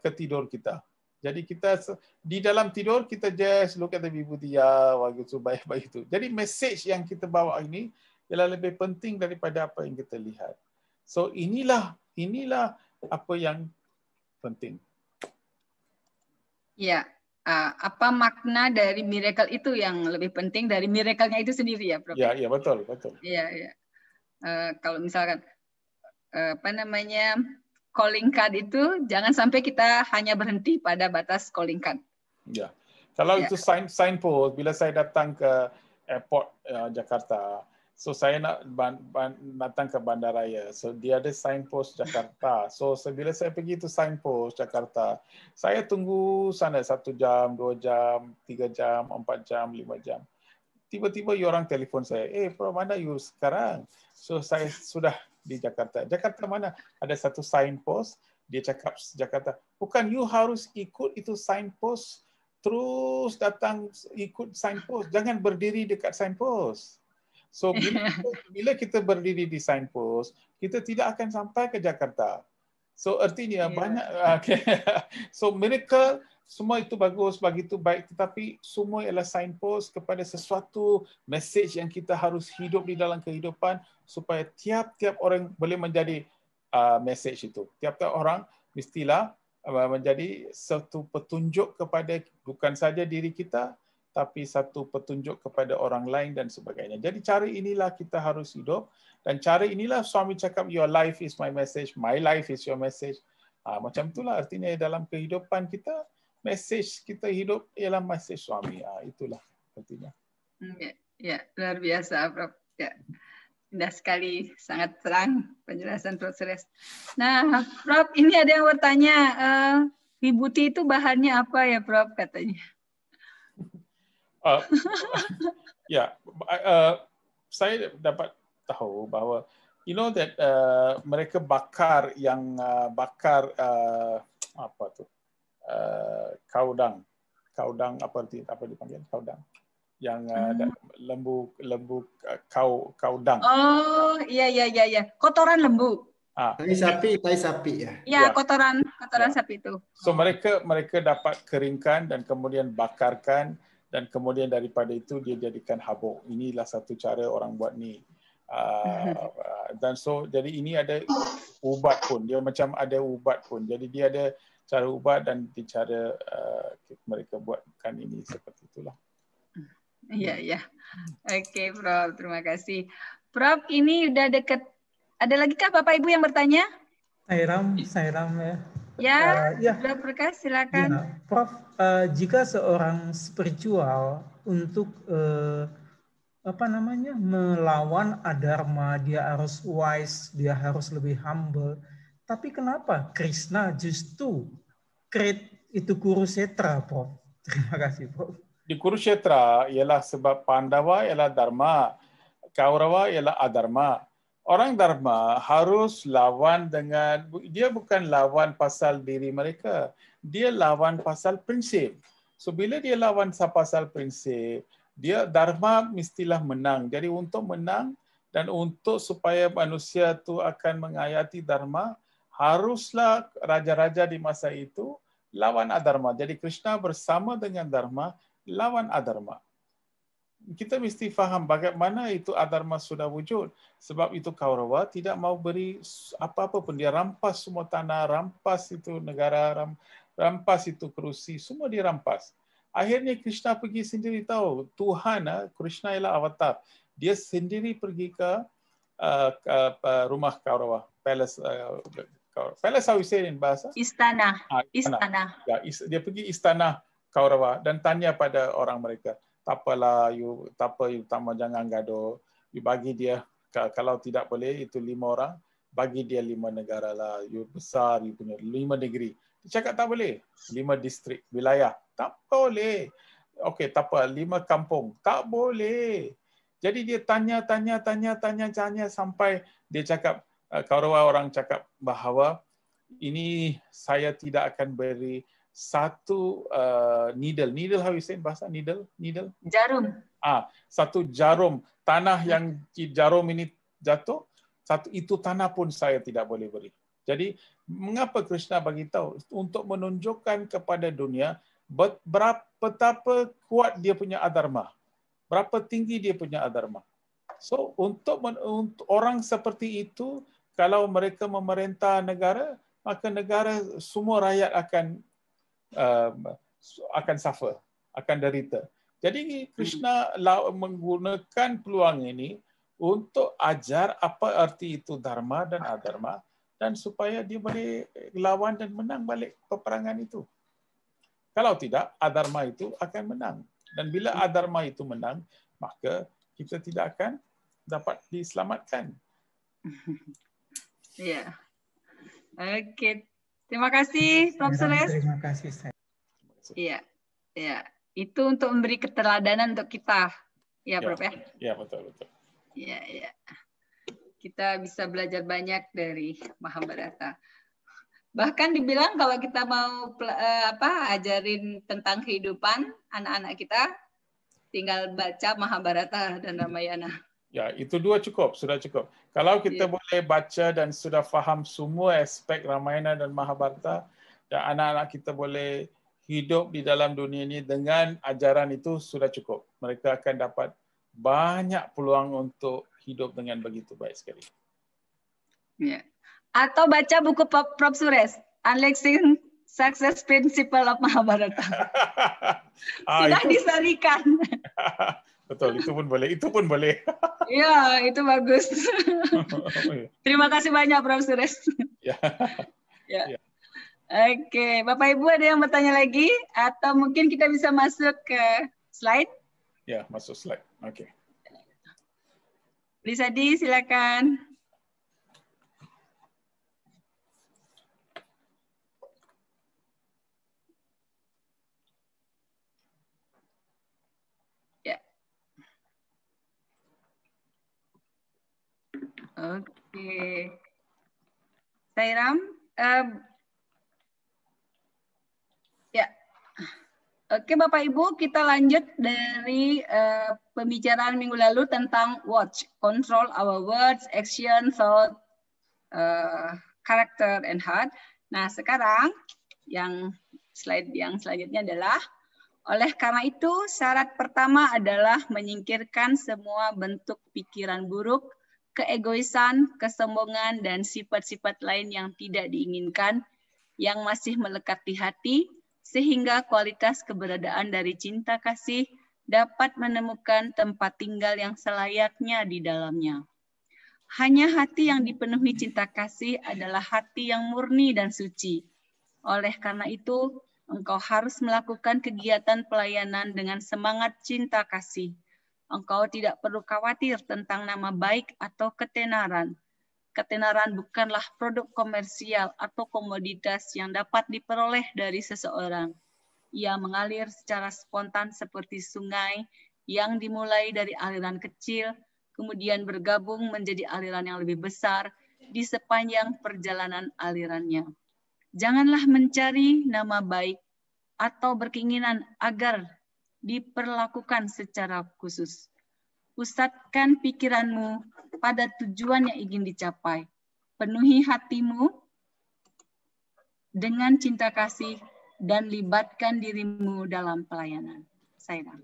ketidur kita. Jadi kita di dalam tidur kita just look at the Vibhuti begitu baik itu. Jadi message yang kita bawa ini ialah lebih penting daripada apa yang kita lihat. So inilah apa yang penting. Ya, apa makna dari miracle itu yang lebih penting dari miracle-nya itu sendiri ya, Prof? Ya, betul. Iya. Kalau misalkan calling card itu jangan sampai kita hanya berhenti pada batas calling card. Ya. Kalau itu signpost, bila saya datang ke airport Jakarta, so saya nak datang ke bandaraya, so dia ada signpost Jakarta. So bila saya pergi itu signpost Jakarta, saya tunggu sana 1 jam, 2 jam, 3 jam, 4 jam, 5 jam. Tiba-tiba orang telefon saya, Prof, mana you sekarang? So saya sudah di Jakarta. Jakarta mana? Ada satu signpost, dia cakap Jakarta. Bukan, you harus ikut itu signpost, terus datang ikut signpost. Jangan berdiri dekat signpost. So bila kita berdiri di signpost, kita tidak akan sampai ke Jakarta. So artinya banyak. Okay. So miracle semua itu bagus, begitu baik, tetapi semua ialah signpost kepada sesuatu message yang kita harus hidup di dalam kehidupan supaya tiap-tiap orang boleh menjadi message itu. Tiap-tiap orang mestilah menjadi satu petunjuk kepada bukan saja diri kita, tapi satu petunjuk kepada orang lain dan sebagainya. Jadi cara inilah kita harus hidup, dan cara inilah suami cakap your life is my message, my life is your message. Macam itulah artinya dalam kehidupan kita, message kita hidup ialah message suami. Itulah artinya. Ya, luar biasa, Prof. Ya. Indah sekali, sangat terang penjelasan Prof. Suresh. Nah, Prof, ini ada yang bertanya, vibuti itu bahannya apa ya, Prof, katanya? Saya dapat tahu bahwa you know that mereka bakar yang apa tu kaudang apa dipanggil kaudang yang lembu kaudang. Oh iya, kotoran lembu. Tai sapi ya. Iya, kotoran sapi itu. So mereka dapat keringkan dan kemudian bakarkan, dan kemudian daripada itu dia jadikan habuk. Inilah satu cara orang buat ni. Dan so jadi ini ada ubat pun, dia macam ada ubat pun. Jadi dia ada cara ubat dan cara mereka buatkan ini seperti itulah. Iya. Oke, Prof. Terima kasih. Prof, ini udah deket. Ada lagi kah Bapak Ibu yang bertanya? Sairam ya. Ya, Prof. Berkas, silakan. Ya, Prof, jika seorang spiritual untuk melawan adharma, dia harus wise, dia harus lebih humble. Tapi kenapa Krishna justru create itu Kurukshetra, Prof? Terima kasih, Prof. Di Kurukshetra ialah sebab Pandawa ialah dharma, Kaurawa ialah adharma. Orang dharma harus lawan dengan, dia bukan lawan pasal diri mereka, dia lawan pasal prinsip. So bila dia lawan pasal prinsip, dia dharma mestilah menang. Jadi untuk menang dan untuk supaya manusia itu akan menghayati dharma, haruslah raja-raja di masa itu lawan adharma. Jadi Krishna bersama dengan dharma lawan adharma. Kita mesti faham bagaimana itu adharma sudah wujud. Sebab itu Kaurawa tidak mau beri apa-apa pun. Dia rampas semua tanah, rampas itu negara, rampas itu kerusi, semua dirampas. Akhirnya Krishna pergi sendiri tahu. Tuhan, Krishna ialah avatar. Dia sendiri pergi ke rumah Kaurawa, palace. Palace how you say in bahasa? Istana. Ya, dia pergi istana Kaurawa dan tanya pada orang mereka. Tak apalah, you jangan gaduh. You bagi dia, kalau tidak boleh itu 5 orang, bagi dia 5 negara lah. You besar, you punya 5 negeri. Dia cakap tak boleh. 5 distrik, wilayah. Tak boleh. Okey, tak apa. 5 kampung. Tak boleh. Jadi dia tanya sampai dia cakap, Kaurawa orang cakap bahawa ini saya tidak akan beri satu needle how you say bahasa needle jarum, satu jarum tanah yang jarum ini jatuh, satu itu tanah pun saya tidak boleh beri. Jadi mengapa Krishna bagi tahu? Untuk menunjukkan kepada dunia betapa kuat dia punya adharma, berapa tinggi dia punya adharma. So untuk orang seperti itu, kalau mereka memerintah negara, maka negara semua rakyat akan suffer, akan derita. Jadi Krishna menggunakan peluang ini untuk ajar apa arti itu dharma dan adharma, dan supaya dia boleh lawan dan menang balik peperangan itu. Kalau tidak, adharma itu akan menang. Dan bila adharma itu menang, maka kita tidak akan dapat diselamatkan. Ya. Oke. Terima kasih, Prof. Suresh. Terima kasih. Iya. Itu untuk memberi keteladanan untuk kita. Ya, Prof. Ya. Iya, betul. Iya. Kita bisa belajar banyak dari Mahabharata. Bahkan dibilang kalau kita mau ajarin tentang kehidupan anak-anak kita, tinggal baca Mahabharata dan Ramayana. Ya, itu dua cukup, sudah cukup. Kalau kita boleh baca dan sudah faham semua aspek Ramayana dan Mahabharata, dan anak-anak kita boleh hidup di dalam dunia ini dengan ajaran itu sudah cukup. Mereka akan dapat banyak peluang untuk hidup dengan begitu baik sekali. Ya. Atau baca buku Prof. Suresh, Unleashing Success Principle of Mahabharata. Sudah disarikan. Betul, itu pun boleh. Itu pun boleh. Iya, itu bagus. Terima kasih banyak, Prof. Suresh. Ya. Ya. Oke, Bapak Ibu ada yang bertanya lagi? Atau mungkin kita bisa masuk ke slide? Ya, masuk slide. Oke. Lisadi, silakan. Oke, Sairam, ya, oke Bapak Ibu, kita lanjut dari pembicaraan minggu lalu tentang watch, control our words, action, thought, character, and heart. Nah sekarang yang slide yang selanjutnya adalah oleh karena itu syarat pertama adalah menyingkirkan semua bentuk pikiran buruk, keegoisan, kesombongan, dan sifat-sifat lain yang tidak diinginkan yang masih melekat di hati, sehingga kualitas keberadaan dari cinta kasih dapat menemukan tempat tinggal yang selayaknya di dalamnya. Hanya hati yang dipenuhi cinta kasih adalah hati yang murni dan suci. Oleh karena itu, engkau harus melakukan kegiatan pelayanan dengan semangat cinta kasih. Engkau tidak perlu khawatir tentang nama baik atau ketenaran. Ketenaran bukanlah produk komersial atau komoditas yang dapat diperoleh dari seseorang. Ia mengalir secara spontan seperti sungai yang dimulai dari aliran kecil, kemudian bergabung menjadi aliran yang lebih besar di sepanjang perjalanan alirannya. Janganlah mencari nama baik atau berkeinginan agar diperlakukan secara khusus. Pusatkan pikiranmu pada tujuan yang ingin dicapai. Penuhi hatimu dengan cinta kasih dan libatkan dirimu dalam pelayanan. Saya.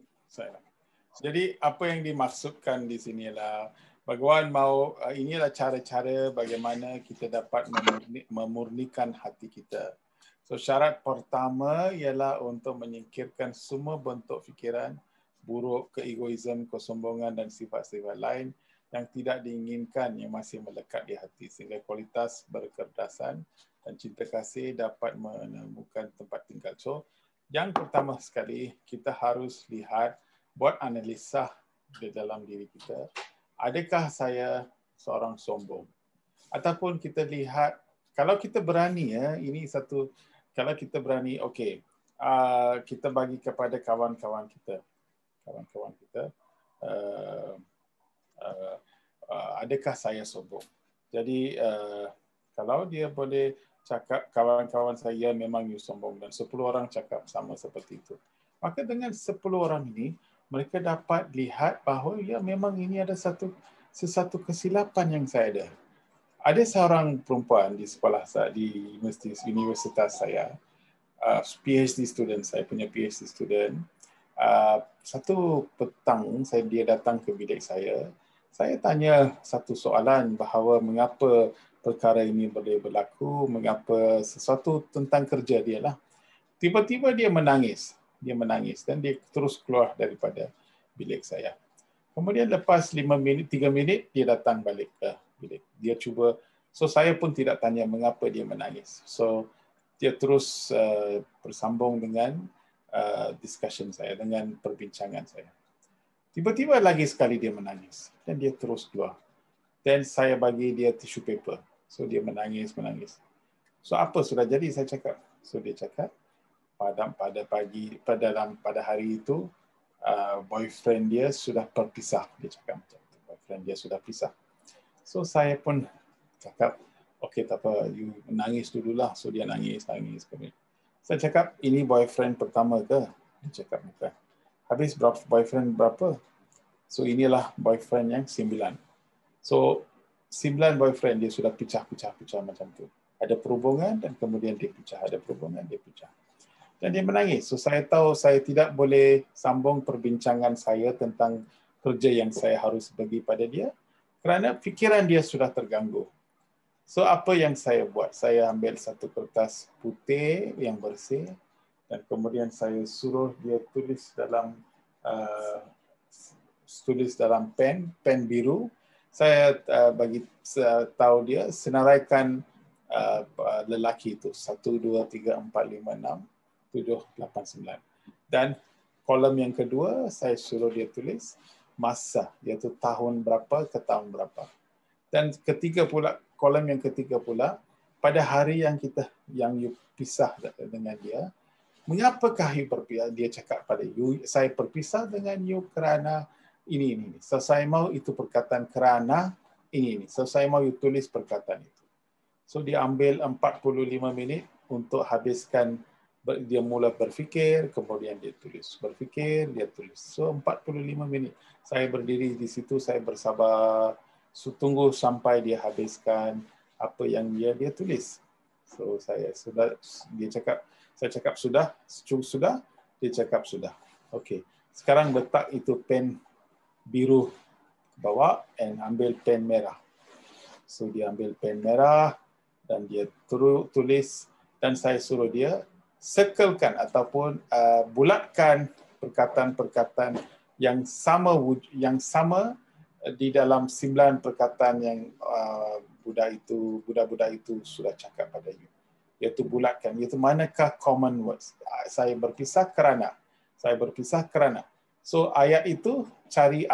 Jadi apa yang dimaksudkan di sini adalah Bhagawan mau inilah cara-cara bagaimana kita dapat memurnikan hati kita. So syarat pertama ialah untuk menyingkirkan semua bentuk fikiran buruk, keegoisme, kesombongan dan sifat-sifat lain yang tidak diinginkan yang masih melekat di hati sehingga kualitas berkecerdasan dan cinta kasih dapat menemukan tempat tinggal. So yang pertama sekali kita harus lihat, buat analisa di dalam diri kita. Adakah saya seorang sombong? Ataupun kita lihat, kalau kita berani ya, ini satu. Kalau kita berani, okey, kita bagi kepada kawan-kawan kita, adakah saya sombong? Jadi kalau dia boleh cakap kawan-kawan saya memang you sombong dan 10 orang cakap sama seperti itu, maka dengan 10 orang ini mereka dapat lihat bahawa ya memang ini ada sesuatu kesilapan yang saya ada. Ada seorang perempuan di sekolah saya, di universitas saya, PhD student, saya punya PhD student. Satu petang dia datang ke bilik saya tanya satu soalan bahawa mengapa perkara ini boleh berlaku, mengapa sesuatu tentang kerja dia lah. Tiba-tiba dia menangis dan dia terus keluar daripada bilik saya. Kemudian lepas 3 minit dia datang balik ke bilik. Dia cuba, so saya pun tidak tanya mengapa dia menangis. So dia terus bersambung dengan discussion saya, dengan perbincangan saya. Tiba-tiba lagi sekali dia menangis dan dia terus keluar. Dan saya bagi dia tissue paper. So dia menangis. So apa sudah jadi, saya cakap. So dia cakap pada hari itu boyfriend dia sudah berpisah. Dia cakap macam itu. Boyfriend dia sudah pisah. So saya pun cakap, okey tak apa, you menangis dululah. So dia nangis. Saya cakap, ini boyfriend pertama ke? Dia cakap bukan. Habis boyfriend berapa? So inilah boyfriend yang 9. So 9 boyfriend dia sudah pecah macam tu. Ada perhubungan dan kemudian dia pecah. Ada perhubungan, dia pecah. Dan dia menangis. So saya tahu saya tidak boleh sambung perbincangan saya tentang kerja yang saya harus bagi pada dia kerana fikiran dia sudah terganggu. So apa yang saya buat? Saya ambil satu kertas putih yang bersih dan kemudian saya suruh dia tulis dalam pen biru. Saya bagi tahu dia senaraikan lelaki itu 1, 2, 3, 4, 5, 6, 7, 8, 9. Dan kolom yang kedua saya suruh dia tulis masa, iaitu tahun berapa ke tahun berapa. Dan kolom yang ketiga pula pada hari yang you pisah dengan dia, mengapakah you berpisah? Dia cakap pada you, saya berpisah dengan you kerana ini. So saya mau itu perkataan kerana ini. So saya mau you tulis perkataan itu. So dia ambil 45 minit untuk habiskan, dia mula berfikir, kemudian dia tulis. Berfikir, dia tulis. So 45 minit. Saya berdiri di situ, saya bersabar, tunggu sampai dia habiskan apa yang dia tulis. So saya cakap sudah, dia cakap sudah. Okey. Sekarang letak itu pen biru ke bawah dan ambil pen merah. So dia ambil pen merah dan dia tulis dan saya suruh dia circlekan ataupun bulatkan perkataan-perkataan yang sama di dalam 9 perkataan yang budak-budak itu sudah cakap pada you. Iaitu bulatkan, iaitu manakah common words. Saya berpisah kerana. So ayat itu cari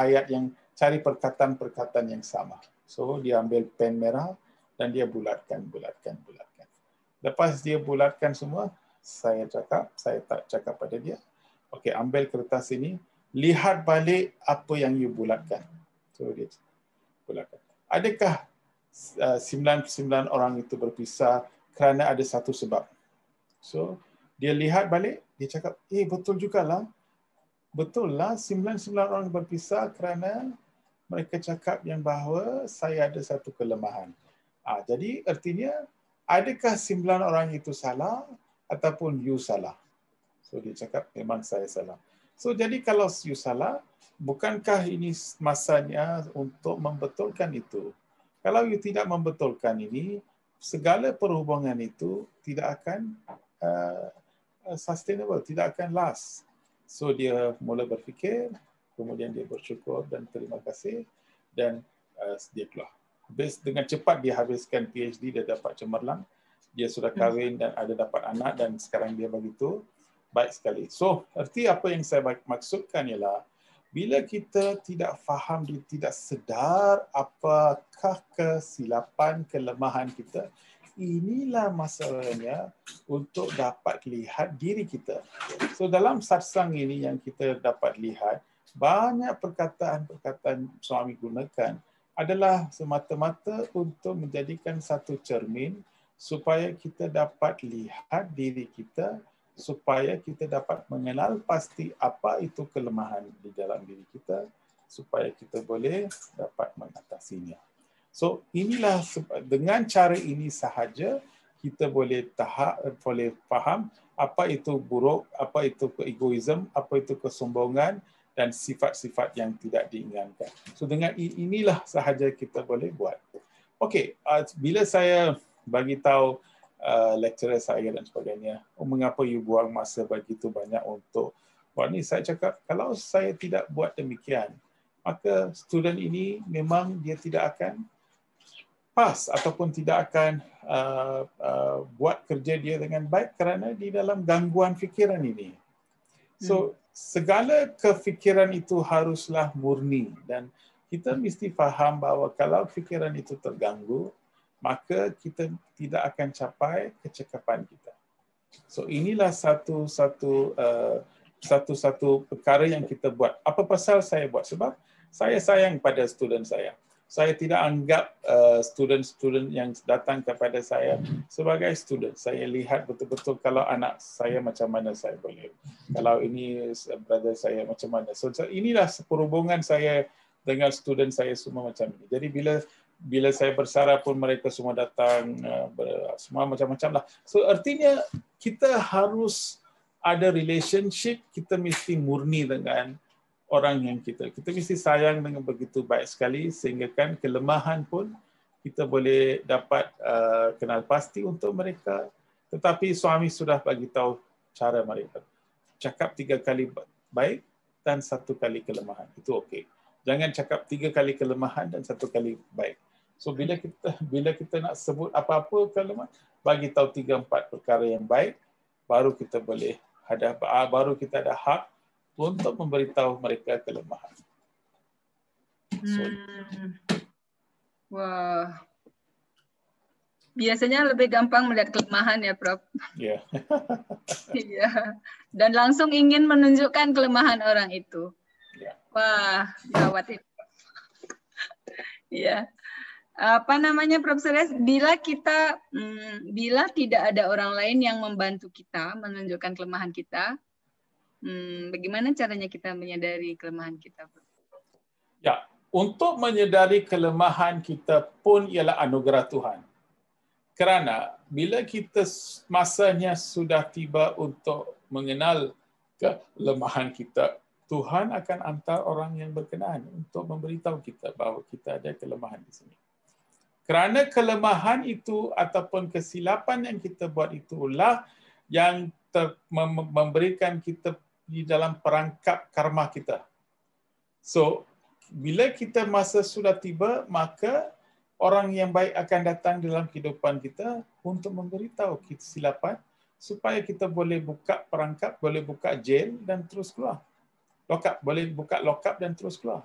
perkataan-perkataan yang sama. So dia ambil pen merah dan dia bulatkan. Lepas dia bulatkan semua, saya tak cakap pada dia, okey, ambil kertas ini, lihat balik apa yang you bulatkan. So dia bulatkan. Adakah 99 orang itu berpisah kerana ada satu sebab? So dia lihat balik, dia cakap, betul jugalah. Betul lah, 99 orang berpisah kerana mereka cakap yang bahawa saya ada satu kelemahan. Jadi artinya, adakah 9 orang itu salah ataupun you salah? So dia cakap, memang saya salah. So jadi kalau you salah, bukankah ini masanya untuk membetulkan itu? Kalau you tidak membetulkan ini, segala perhubungan itu tidak akan sustainable, tidak akan last. So dia mula berfikir, kemudian dia bersyukur dan terima kasih dan dia keluar. Dengan cepat dia habiskan PhD, dia dapat cemerlang, dia sudah kahwin dan ada dapat anak dan sekarang dia begitu baik sekali. So, arti apa yang saya maksudkan ialah bila kita tidak faham, tidak sedar apakah kesilapan, kelemahan kita, inilah masalahnya untuk dapat lihat diri kita. So dalam satsang ini yang kita dapat lihat, banyak perkataan-perkataan suami gunakan adalah semata-mata untuk menjadikan satu cermin supaya kita dapat lihat diri kita, supaya kita dapat mengenal pasti apa itu kelemahan di dalam diri kita, supaya kita boleh dapat mengatasinya. So inilah, dengan cara ini sahaja kita boleh faham apa itu buruk, apa itu egoisme, apa itu kesombongan dan sifat-sifat yang tidak diinginkan. So dengan inilah sahaja kita boleh buat. Okey, bila saya bagi tahu lecturer saya dan sebagainya, mengapa you buang masa begitu banyak untuk buat ni, saya cakap kalau saya tidak buat demikian, maka student ini memang dia tidak akan pas ataupun tidak akan buat kerja dia dengan baik kerana di dalam gangguan fikiran ini. So segala kefikiran itu haruslah murni dan kita mesti faham bahawa kalau fikiran itu terganggu, maka kita tidak akan capai kecekapan kita. So inilah satu perkara yang kita buat. Apa pasal saya buat? Sebab saya sayang pada student saya. saya tidak anggap student-student yang datang kepada saya sebagai student. Saya lihat betul-betul kalau anak saya macam mana saya boleh. Kalau ini brother saya macam mana. So inilah perhubungan saya dengan student saya semua macam ini. Jadi bila saya bersara pun mereka semua datang, semua macam-macam lah. So artinya kita harus ada relationship, kita mesti murni dengan orang yang kita mesti sayang dengan begitu baik sekali sehingga kan kelemahan pun kita boleh dapat kenal pasti untuk mereka. Tetapi suami sudah bagi tahu cara mereka. Cakap 3 kali baik dan 1 kali kelemahan. Itu okey. Jangan cakap 3 kali kelemahan dan 1 kali baik. So bila kita nak sebut apa-apa kelemahan, bagi tahu 3-4 perkara yang baik, baru kita boleh baru kita ada hak untuk memberitahu mereka kelemahan. Wah. Biasanya lebih gampang melihat kelemahan ya, Prof. Iya. Iya. Dan langsung ingin menunjukkan kelemahan orang itu. Yeah. Wah, gawat itu. Iya. Apa namanya, Prof. Suresh? Bila tidak ada orang lain yang membantu kita menunjukkan kelemahan kita, bagaimana caranya kita menyadari kelemahan kita? Ya, untuk menyadari kelemahan kita pun ialah anugerah Tuhan. Kerana bila kita masanya sudah tiba untuk mengenal kelemahan kita, Tuhan akan hantar orang yang berkenaan untuk memberitahu kita bahawa kita ada kelemahan di sini. Kerana kelemahan itu ataupun kesilapan yang kita buat itulah yang memberikan kita di dalam perangkap karma kita. So, bila kita masa sudah tiba, maka orang yang baik akan datang dalam kehidupan kita untuk memberitahu kesilapan supaya kita boleh buka perangkap, boleh buka jail dan terus keluar. Boleh buka lock-up dan terus keluar.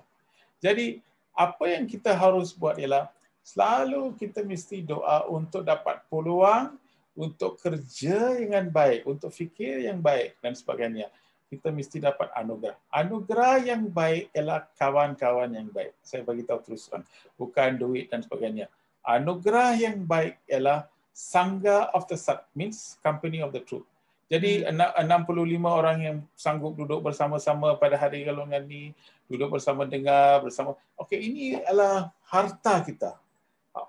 Jadi, apa yang kita harus buat ialah selalu kita mesti doa untuk dapat peluang untuk kerja dengan baik, untuk fikir yang baik dan sebagainya. Kita mesti dapat anugerah. Anugerah yang baik ialah kawan-kawan yang baik. Saya bagi tahu terus terang, bukan duit dan sebagainya. Anugerah yang baik ialah Sangha of the Sat, means Company of the Truth. Jadi 65 orang yang sanggup duduk bersama-sama pada hari golongan ni, duduk bersama dengar bersama. Okey, ini adalah harta kita.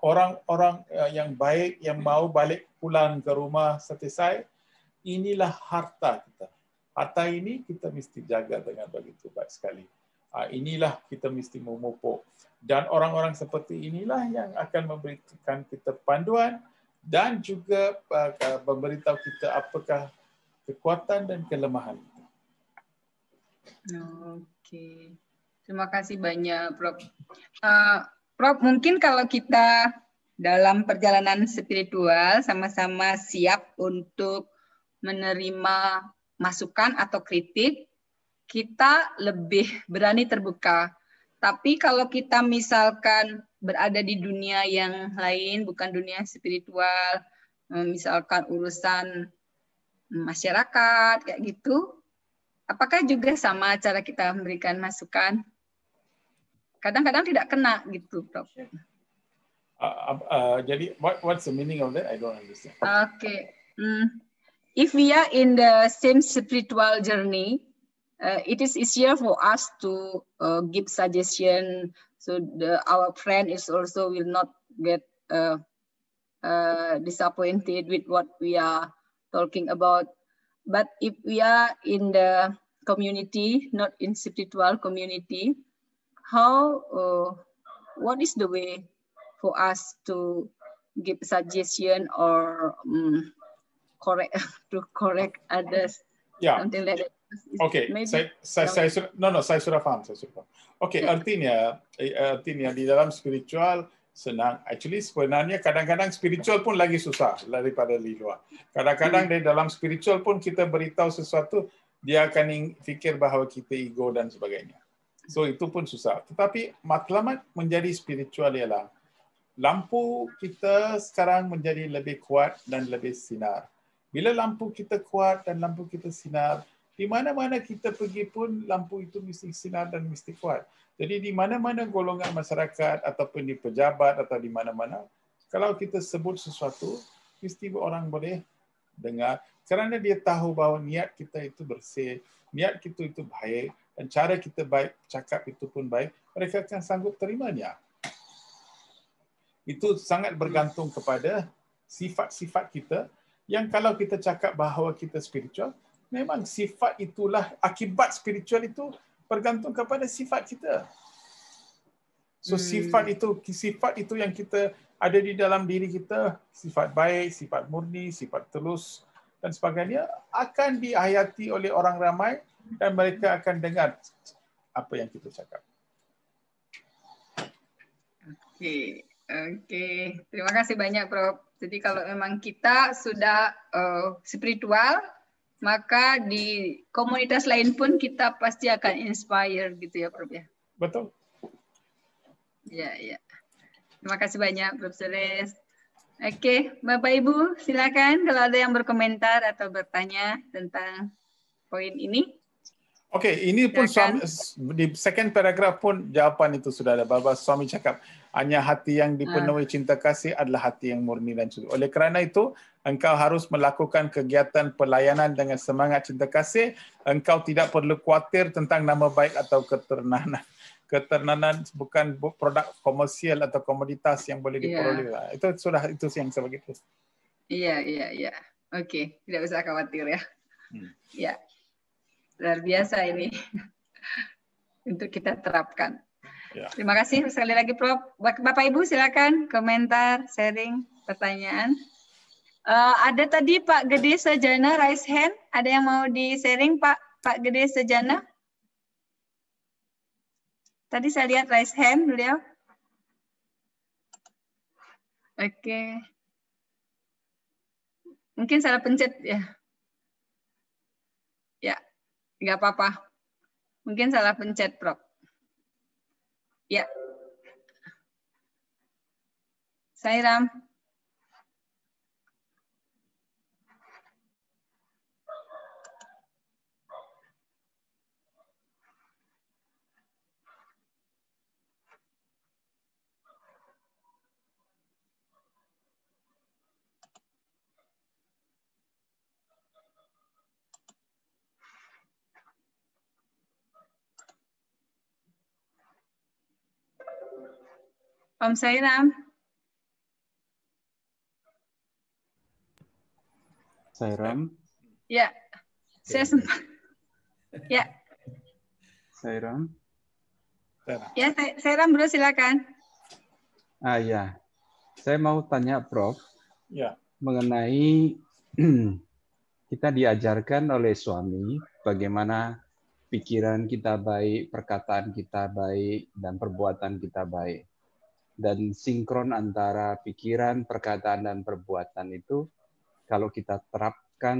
Orang-orang yang baik yang mau balik pulang ke rumah selesai, inilah harta kita. Harta ini kita mesti jaga dengan begitu baik sekali. Inilah kita mesti memupuk. Dan orang-orang seperti inilah yang akan memberikan kita panduan dan juga memberitahu kita apakah kekuatan dan kelemahan. Oke. Terima kasih banyak, Prof. Prof, mungkin kalau kita dalam perjalanan spiritual sama-sama siap untuk menerima masukan atau kritik, kita lebih berani terbuka. Tapi kalau kita misalkan berada di dunia yang lain, bukan dunia spiritual, misalkan urusan masyarakat, kayak gitu, apakah juga sama cara kita memberikan masukan? Kadang-kadang tidak kena gitu, Prof. Jadi, what's the meaning of that? I don't understand. Okay. If we are in the same spiritual journey, it is easier for us to give suggestion, so our friend is also will not get disappointed with what we are talking about. But if we are in the community, not in spiritual community, what is the way for us to give suggestion or correct others, something like that? Okay, saya sudah faham. Okay, artinya di dalam spiritual senang. Actually sebenarnya kadang-kadang spiritual pun lagi susah daripada di luar. Kadang-kadang di dalam spiritual pun kita beritahu sesuatu, dia akan fikir bahawa kita ego dan sebagainya. So itu pun susah. Tetapi matlamat menjadi spiritual ialah lampu kita sekarang menjadi lebih kuat dan lebih sinar. Bila lampu kita kuat dan lampu kita sinar, Di mana-mana kita pergi pun lampu itu mesti sinar dan mesti kuat. Jadi di mana-mana golongan masyarakat ataupun di pejabat atau di mana-mana, kalau kita sebut sesuatu, mesti orang boleh dengar kerana dia tahu bahawa niat kita itu bersih, niat kita itu baik dan cara kita baik, cakap itu pun baik, mereka akan sanggup terimanya. Itu sangat bergantung kepada sifat-sifat kita yang kalau kita cakap bahawa kita spiritual, memang sifat itulah, akibat spiritual itu bergantung kepada sifat kita. So sifat itu yang kita ada di dalam diri kita, sifat baik, sifat murni, sifat tulus dan sebagainya akan dihayati oleh orang ramai dan mereka akan dengar apa yang kita cakap. Oke. Terima kasih banyak, Prof. Jadi kalau memang kita sudah spiritual, maka di komunitas lain pun kita pasti akan inspire gitu ya, Prof ya. Betul. Ya, ya. Terima kasih banyak, Prof. Suresh. Oke, Bapak Ibu, silakan kalau ada yang berkomentar atau bertanya tentang poin ini. Oke, ini pun suami, di second paragraph pun jawapan itu sudah ada. Bapak suami cakap, hanya hati yang dipenuhi cinta kasih adalah hati yang murni dan suci. Oleh kerana itu, engkau harus melakukan kegiatan pelayanan dengan semangat cinta kasih. Engkau tidak perlu khawatir tentang nama baik atau ketenanan. Ketenanan bukan produk komersial atau komoditas yang boleh diperoleh. Itu sudah itu yang saya begitu. Iya. Oke, tidak usah khawatir ya. Ya. Luar biasa ini untuk kita terapkan. Ya. Terima kasih sekali lagi, Prof. Bapak Ibu silakan komentar, sharing, pertanyaan. Ada tadi Pak Gede Sejana raise hand. Ada yang mau di-sharing Pak Gede Sejana? Tadi saya lihat raise hand beliau. Oke. Mungkin salah pencet ya. Ya. Nggak apa-apa. Mungkin salah pencet, Prof. Ya. Sairam. Om Sairam. Sairam. Ya. Saya sempat. Ya. Sairam. Ya, Sairam bro silakan. Ya. Saya mau tanya Prof. Ya. Mengenai kita diajarkan oleh suami bagaimana pikiran kita baik, perkataan kita baik, dan perbuatan kita baik. Dan sinkron antara pikiran, perkataan, dan perbuatan itu kalau kita terapkan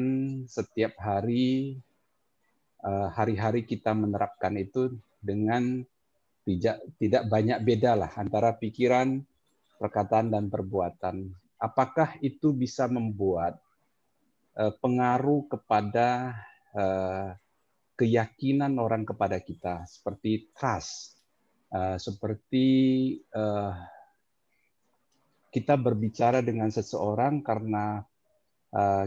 setiap hari, hari-hari kita menerapkan itu dengan tidak banyak beda lah antara pikiran, perkataan, dan perbuatan. Apakah itu bisa membuat pengaruh kepada keyakinan orang kepada kita, seperti trust, seperti kita berbicara dengan seseorang karena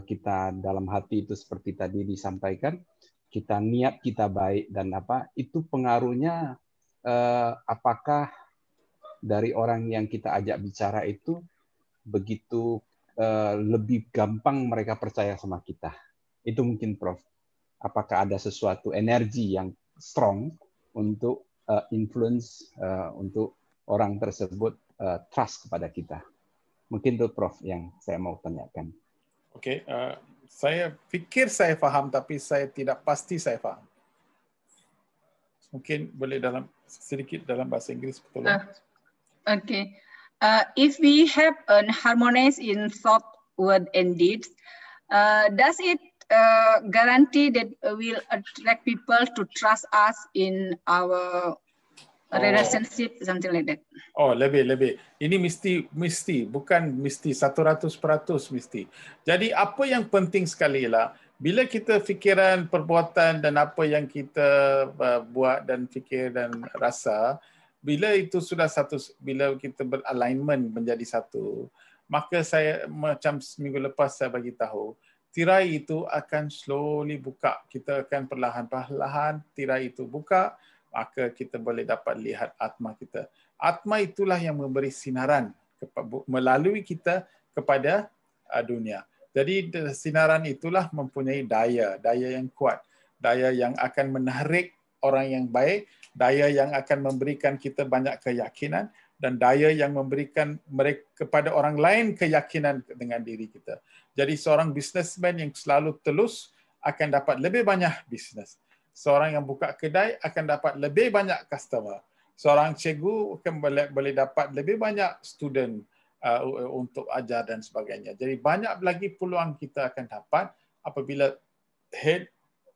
kita dalam hati itu seperti tadi disampaikan, kita niat kita baik dan itu pengaruhnya apakah dari orang yang kita ajak bicara itu begitu lebih gampang mereka percaya sama kita. Itu mungkin Prof. Apakah ada sesuatu energi yang strong untuk influence untuk orang tersebut trust kepada kita. Mungkin itu Prof yang saya mau tanyakan. Oke, saya pikir saya faham tapi saya tidak pasti saya faham. Mungkin boleh sedikit dalam bahasa Inggris betul. Okay. If we have an harmonies in thought, word, and deeds, does it guarantee that will attract people to trust us in our relationship, something like that? Oh, lebih. Ini mesti, bukan mesti 100% mesti. Jadi apa yang penting sekali ialah bila kita fikiran, perbuatan dan apa yang kita buat dan fikir dan rasa, bila itu sudah satu, bila kita beralignment menjadi satu, maka saya macam seminggu lepas saya bagi tahu, tirai itu akan slowly buka. Kita akan perlahan-lahan tirai itu buka, maka kita boleh dapat lihat atma kita. Atma itulah yang memberi sinaran melalui kita kepada dunia. Jadi sinaran itulah mempunyai daya yang kuat, daya yang akan menarik orang yang baik, daya yang akan memberikan kita banyak keyakinan, dan daya yang memberikan mereka kepada orang lain keyakinan dengan diri kita. Jadi seorang businessman yang selalu telus akan dapat lebih banyak bisnes. Seorang yang buka kedai akan dapat lebih banyak customer. Seorang cikgu akan boleh dapat lebih banyak student untuk ajar dan sebagainya. Jadi banyak lagi peluang kita akan dapat apabila head,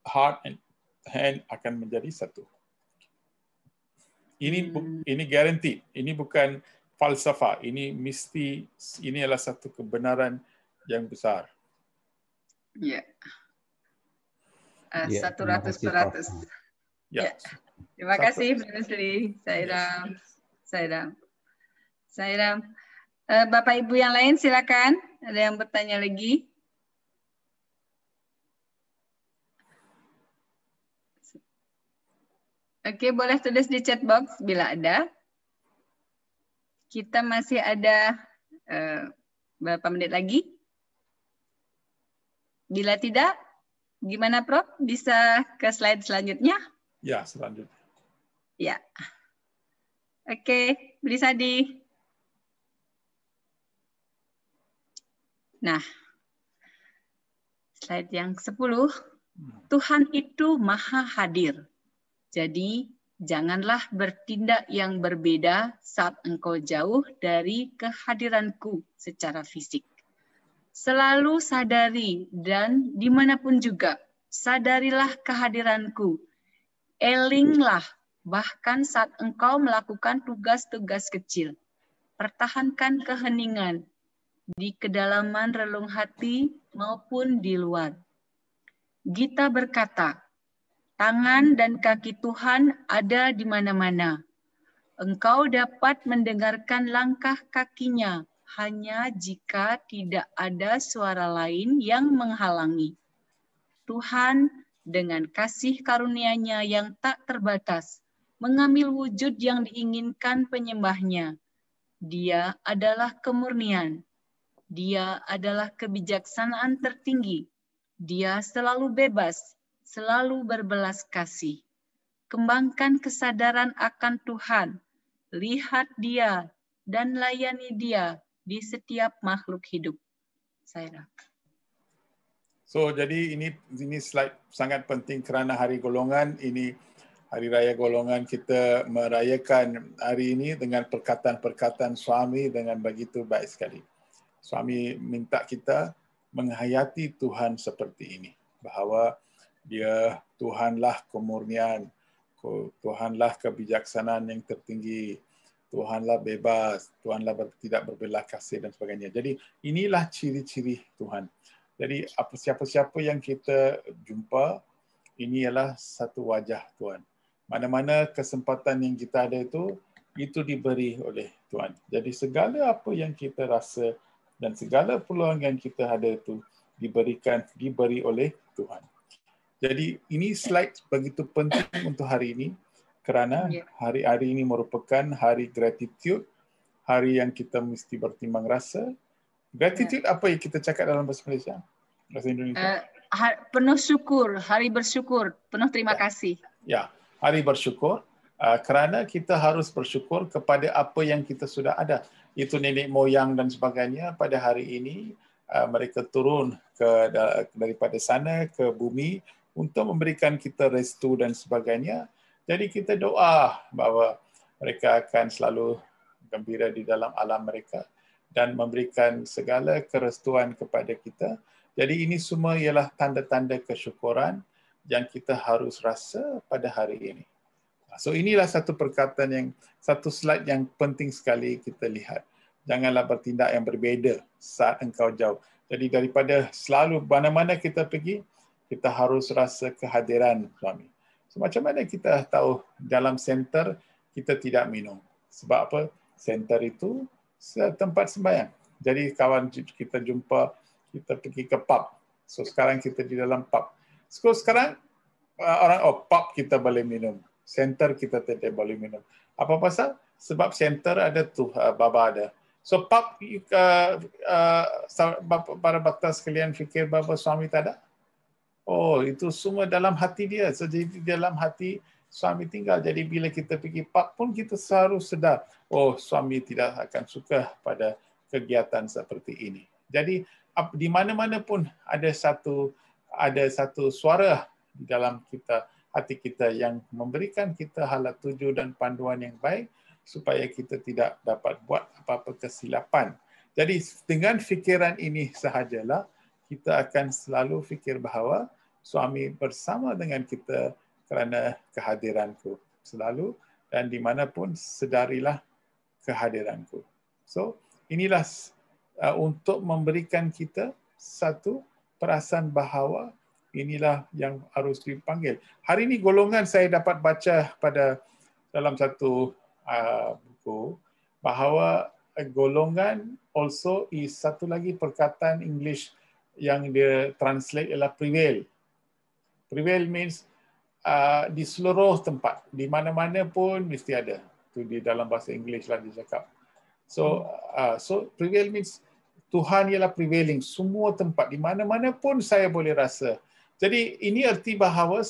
heart and hand akan menjadi satu. Ini guaranteed. Ini bukan falsafah. Ini mesti, ini adalah satu kebenaran yang besar. Ya. 100%. Ya. Terima kasih, Brother Sri. Sairam. Bapak Ibu yang lain silakan. Ada yang bertanya lagi? Oke, boleh tulis di chat box bila ada. Kita masih ada berapa menit lagi? Bila tidak, gimana Prof? Bisa ke slide selanjutnya? Ya, selanjutnya. Ya. Oke, Beli Sadi. Nah, slide yang 10. Tuhan itu maha hadir. Jadi, janganlah bertindak yang berbeda saat engkau jauh dari kehadiranku secara fisik. Selalu sadari dan dimanapun juga, sadarilah kehadiranku. Elinglah bahkan saat engkau melakukan tugas-tugas kecil. Pertahankan keheningan di kedalaman relung hati maupun di luar. Gita berkata, tangan dan kaki Tuhan ada di mana-mana. Engkau dapat mendengarkan langkah kakinya hanya jika tidak ada suara lain yang menghalangi. Tuhan dengan kasih karunia-Nya yang tak terbatas mengambil wujud yang diinginkan penyembahnya. Dia adalah kemurnian. Dia adalah kebijaksanaan tertinggi. Dia selalu bebas, selalu berbelas kasih. Kembangkan kesadaran akan Tuhan. Lihat Dia dan layani Dia di setiap makhluk hidup. Saya. So jadi ini slide sangat penting kerana hari golongan ini, hari raya golongan, kita merayakan hari ini dengan perkataan-perkataan suami dengan begitu baik sekali. Suami minta kita menghayati Tuhan seperti ini, bahawa Dia Tuhanlah kemurnian, Tuhanlah kebijaksanaan yang tertinggi, Tuhanlah bebas, Tuhanlah tidak berbelas kasih dan sebagainya. Jadi inilah ciri-ciri Tuhan. Jadi siapa-siapa yang kita jumpa, ini ialah satu wajah Tuhan. Mana-mana kesempatan yang kita ada itu diberi oleh Tuhan. Jadi segala apa yang kita rasa dan segala peluang yang kita ada itu diberi oleh Tuhan. Jadi ini slide begitu penting untuk hari ini kerana hari-hari ini merupakan hari gratitude, hari yang kita mesti bertimbang rasa. Gratitude apa yang kita cakap dalam bahasa Malaysia? Bahasa Indonesia? Penuh syukur, hari bersyukur, penuh terima kasih. Ya, hari bersyukur kerana kita harus bersyukur kepada apa yang kita sudah ada. Itu nenek moyang dan sebagainya pada hari ini mereka turun daripada sana ke bumi untuk memberikan kita restu dan sebagainya. Jadi kita doa bahawa mereka akan selalu gembira di dalam alam mereka dan memberikan segala kerestuan kepada kita. Jadi ini semua ialah tanda-tanda kesyukuran yang kita harus rasa pada hari ini. So inilah satu perkataan satu slide yang penting sekali kita lihat. Janganlah bertindak yang berbeza saat engkau jauh. Jadi daripada selalu mana-mana kita pergi, kita harus rasa kehadiran suami. So, macam mana kita tahu dalam center kita tidak minum? Sebab apa? Center itu tempat sembahyang. Jadi kawan kita jumpa, kita pergi ke pub. So sekarang kita di dalam pub. So sekarang orang pub kita boleh minum. Center kita tidak boleh minum. Apa pasal? Sebab center ada tuh, baba ada. So pub, para bakta sekalian fikir baba suami tak ada? Oh, itu semua dalam hati dia. So, jadi dalam hati suami tinggal. Jadi bila kita pergi pub pun kita selalu sedar, oh suami tidak akan suka pada kegiatan seperti ini. Jadi di mana-mana pun ada satu suara di dalam hati kita yang memberikan kita halat tuju dan panduan yang baik supaya kita tidak dapat buat apa-apa kesilapan. Jadi dengan fikiran ini sahajalah kita akan selalu fikir bahawa suami bersama dengan kita kerana kehadiranku selalu, dan dimanapun sedarilah kehadiranku. So inilah untuk memberikan kita satu perasaan bahawa inilah yang harus dipanggil. Hari ini golongan saya dapat baca dalam satu buku bahawa golongan also is satu lagi perkataan English yang dia translate ialah prevail. Prevail means di seluruh tempat, di mana-mana pun mesti ada. Itu di dalam bahasa English lah dia cakap. So prevail means Tuhan ialah prevailing semua tempat, di mana-mana pun saya boleh rasa. Jadi ini erti bahawa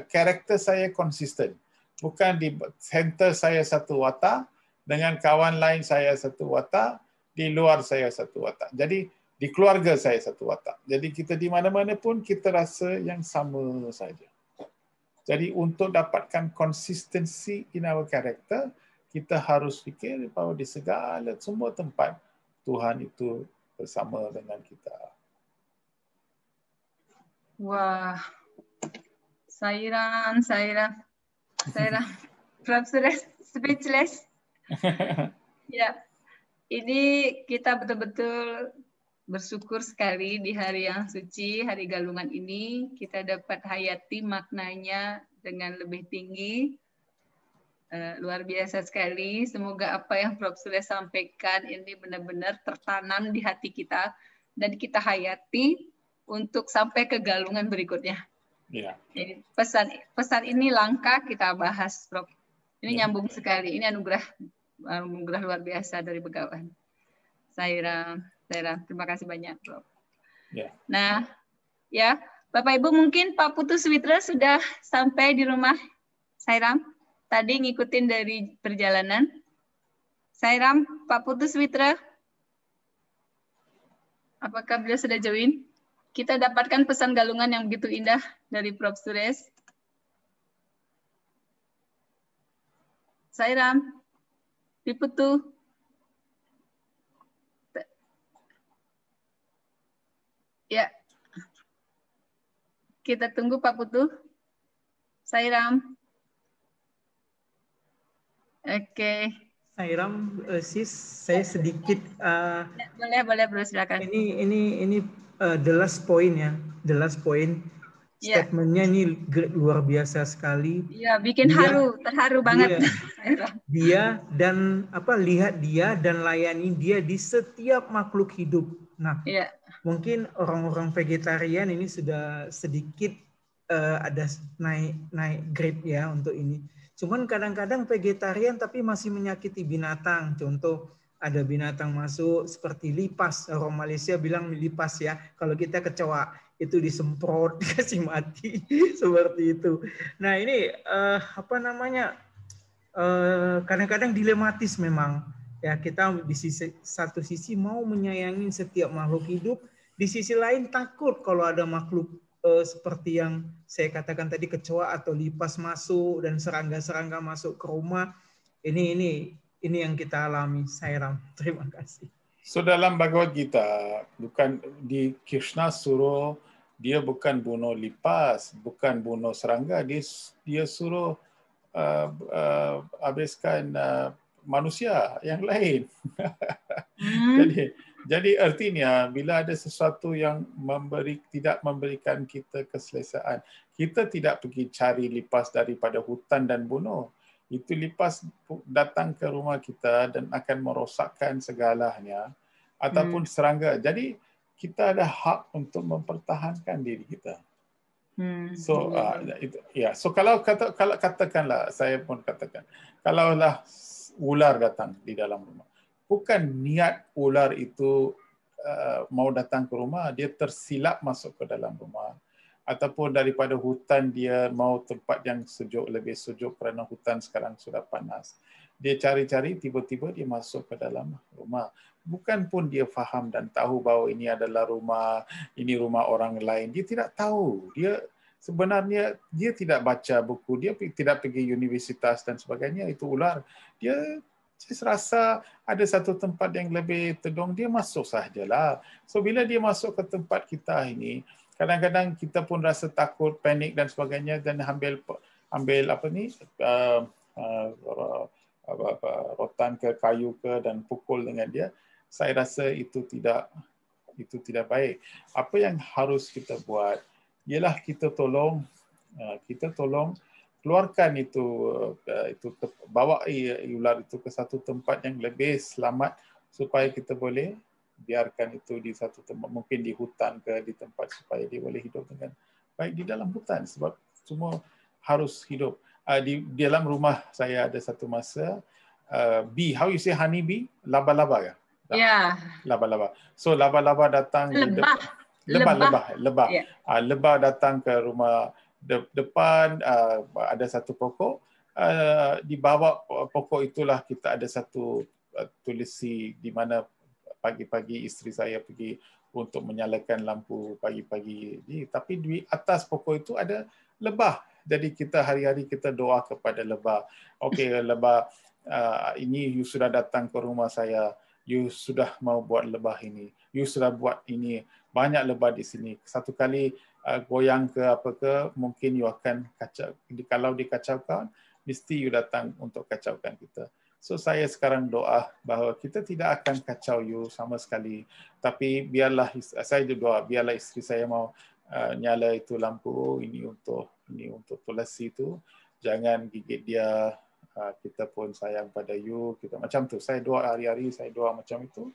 karakter saya konsisten. Bukan di center saya satu watak, dengan kawan lain saya satu watak, di luar saya satu watak. Jadi di keluarga saya satu watak. Jadi kita di mana-mana pun kita rasa yang sama saja. Jadi untuk dapatkan konsistensi in our character, kita harus fikir bahawa di segala semua tempat Tuhan itu bersama dengan kita. Wah, Sairam, Profesor speechless. Ya, ini kita betul-betul bersyukur sekali di hari yang suci, hari Galungan ini, kita dapat hayati maknanya dengan lebih tinggi. Luar biasa sekali. Semoga apa yang Prof. Sules sampaikan ini benar-benar tertanam di hati kita dan kita hayati untuk sampai ke Galungan berikutnya. Yeah. Jadi pesan ini langka kita bahas, Prof. Ini nyambung sekali. Ini anugerah luar biasa dari Begawan. Sairam, terima kasih banyak, Prof. Yeah. Nah, ya, Bapak Ibu mungkin Pak Putu Switra sudah sampai di rumah Sairam. Tadi ngikutin dari perjalanan. Sairam, Pak Putu Switra. Apakah beliau sudah join? Kita dapatkan pesan Galungan yang begitu indah dari Prof. Suresh. Sairam, Piputu. Ya, kita tunggu Pak Putu. Sairam. Oke. Sairam, sis, saya sedikit. Boleh, bro, silakan. Ini the last point ya, the last point. Statementnya ini luar biasa sekali. Iya, bikin terharu banget. Dia dan lihat dia dan layani dia di setiap makhluk hidup. Nah, mungkin orang-orang vegetarian ini sudah sedikit ada naik grade ya untuk ini. Cuman kadang-kadang vegetarian tapi masih menyakiti binatang. Contoh ada binatang masuk seperti lipas. Orang Malaysia bilang lipas ya. Kalau kita kecoa itu disemprot, dikasih mati seperti itu. Nah ini kadang-kadang dilematis memang. Ya kita di satu sisi mau menyayangi setiap makhluk hidup, di sisi lain takut kalau ada makhluk seperti yang saya katakan tadi kecoa atau lipas masuk dan serangga-serangga masuk ke rumah. Ini yang kita alami. Sairam, terima kasih. So dalam Bhagavad Gita, bukan di Krishna suruh dia bukan bunuh lipas, bukan bunuh serangga, dia suruh habiskan manusia yang lain. Jadi artinya bila ada sesuatu yang tidak memberikan kita keselesaan, kita tidak pergi cari lipas daripada hutan dan bunuh. Itu lipas datang ke rumah kita dan akan merosakkan segalanya ataupun serangga. Jadi kita ada hak untuk mempertahankan diri kita. So so kalau katakanlah, saya pun katakan, kalaulah ular datang di dalam rumah, bukan niat ular itu mau datang ke rumah, dia tersilap masuk ke dalam rumah, ataupun daripada hutan dia mau tempat yang sejuk, lebih sejuk kerana hutan sekarang sudah panas. Dia cari-cari, tiba-tiba dia masuk ke dalam rumah. Bukan pun dia faham dan tahu bahawa ini adalah ini rumah orang lain. Dia tidak tahu. Dia sebenarnya dia tidak baca buku, dia tidak pergi universitas dan sebagainya. Itu ular. Dia rasa ada satu tempat yang lebih teduh, dia masuk sahajalah. So bila dia masuk ke tempat kita ini, kadang-kadang kita pun rasa takut, panik dan sebagainya, dan ambil rotan ke kayu ke dan pukul dengan dia. Saya rasa itu tidak baik. Apa yang harus kita buat ialah kita tolong keluarkan itu bawa ular itu ke satu tempat yang lebih selamat supaya kita boleh biarkan itu di satu tempat, mungkin di hutan ke di tempat supaya dia boleh hidup dengan baik di dalam hutan, sebab semua harus hidup. Di dalam rumah saya ada satu masa bee, how you say honey bee? Laba-laba ya? Ya. Laba-laba. So laba-laba datang lebah. Yeah. Lebah datang ke rumah depan, ada satu pokok. Di bawah pokok itulah kita ada satu tulisi di mana pagi-pagi isteri saya pergi untuk menyalakan lampu pagi-pagi. Tapi di atas pokok itu ada lebah. Jadi kita hari-hari kita doa kepada lebah. Okey, lebah, ini you sudah datang ke rumah saya. You sudah mau buat lebah ini. You sudah buat ini. Banyak lebah di sini. Satu kali goyang ke apa ke, mungkin you akan kacau. Kalau dikacaukan, mesti you datang untuk kacaukan kita. So saya sekarang doa bahawa kita tidak akan kacau you sama sekali. Tapi biarlah saya doa, biarlah isteri saya mau nyala itu lampu ini untuk tulasi itu. Jangan gigit dia. Kita pun sayang pada you, kita macam tu. Saya doa hari-hari, saya doa macam itu.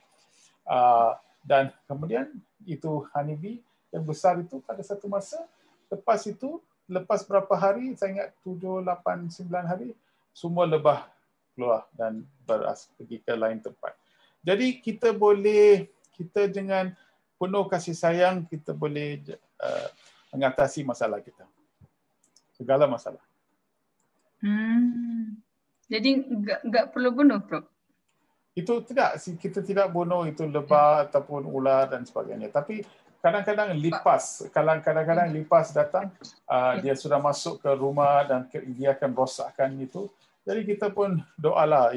Dan kemudian itu honeybee yang besar itu pada satu masa, lepas berapa hari, saya ingat 7, 8, 9 hari, semua lebah keluar dan pergi ke lain tempat. Jadi kita dengan penuh kasih sayang, kita boleh mengatasi masalah kita. Segala masalah. Jadi enggak perlu bunuh, Prof? Itu tidak, kita tidak bunuh itu lebah ataupun ular dan sebagainya. Tapi kadang-kadang lipas datang, dia sudah masuk ke rumah dan dia akan rosakkan itu. Jadi kita pun doalah,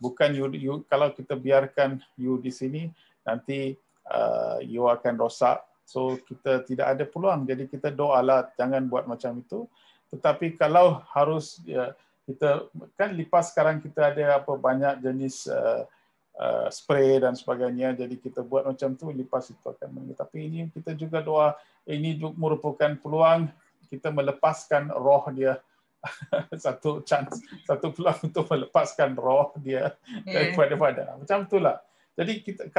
bukan you kalau kita biarkan you di sini, nanti you akan rosak. So kita tidak ada peluang. Jadi kita doalah, jangan buat macam itu. Tetapi kalau harus kita kan lipas sekarang kita ada banyak jenis spray dan sebagainya, jadi kita buat macam tu, lipas itu akan meninggal. Tapi ini kita juga doa, ini merupakan peluang kita melepaskan roh dia. satu peluang untuk melepaskan roh dia daripada macam itulah. Jadi kita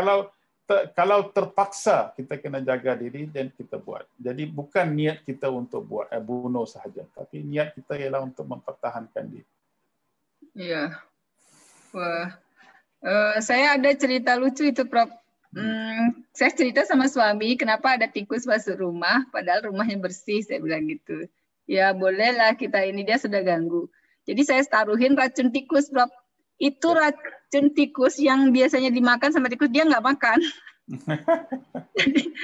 kalau terpaksa kita kena jaga diri dan kita buat. Jadi bukan niat kita untuk bunuh sahaja, tapi niat kita ialah untuk mempertahankan diri. Ya. Wah. Saya ada cerita lucu itu, Prof. Saya cerita sama suami kenapa ada tikus masuk rumah padahal rumahnya bersih, saya bilang gitu. Ya bolehlah kita ini, dia sudah ganggu. Jadi saya taruhin racun tikus, Prof. Itu racun tikus yang biasanya dimakan sama tikus, dia nggak makan. Jadi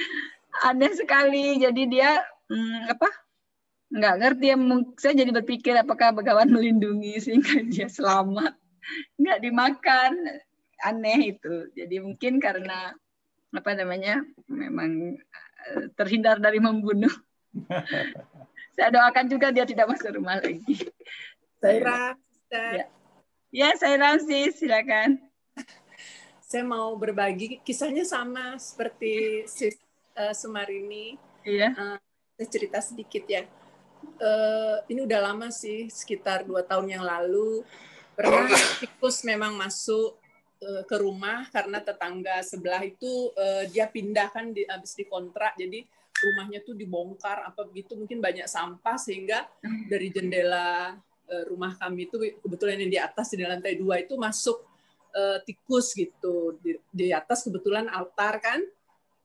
aneh sekali. Jadi dia nggak ngerti. Saya jadi berpikir apakah Begawan melindungi sehingga dia selamat, nggak dimakan. Aneh itu. Jadi mungkin karena memang terhindar dari membunuh. Saya doakan juga dia tidak masuk rumah lagi. Zaira, ya. Ya, saya Ramsi, silakan. Saya mau berbagi kisahnya sama seperti Sis Sumarini. Iya. Saya cerita sedikit ya. Ini udah lama sih, sekitar 2 tahun yang lalu. Pernah tikus memang masuk ke rumah karena tetangga sebelah itu dia pindah kan habis dikontrak, jadi rumahnya tuh dibongkar apa begitu, mungkin banyak sampah sehingga dari jendela rumah kami itu kebetulan yang di atas di lantai 2 itu masuk tikus gitu. Di atas kebetulan altar kan.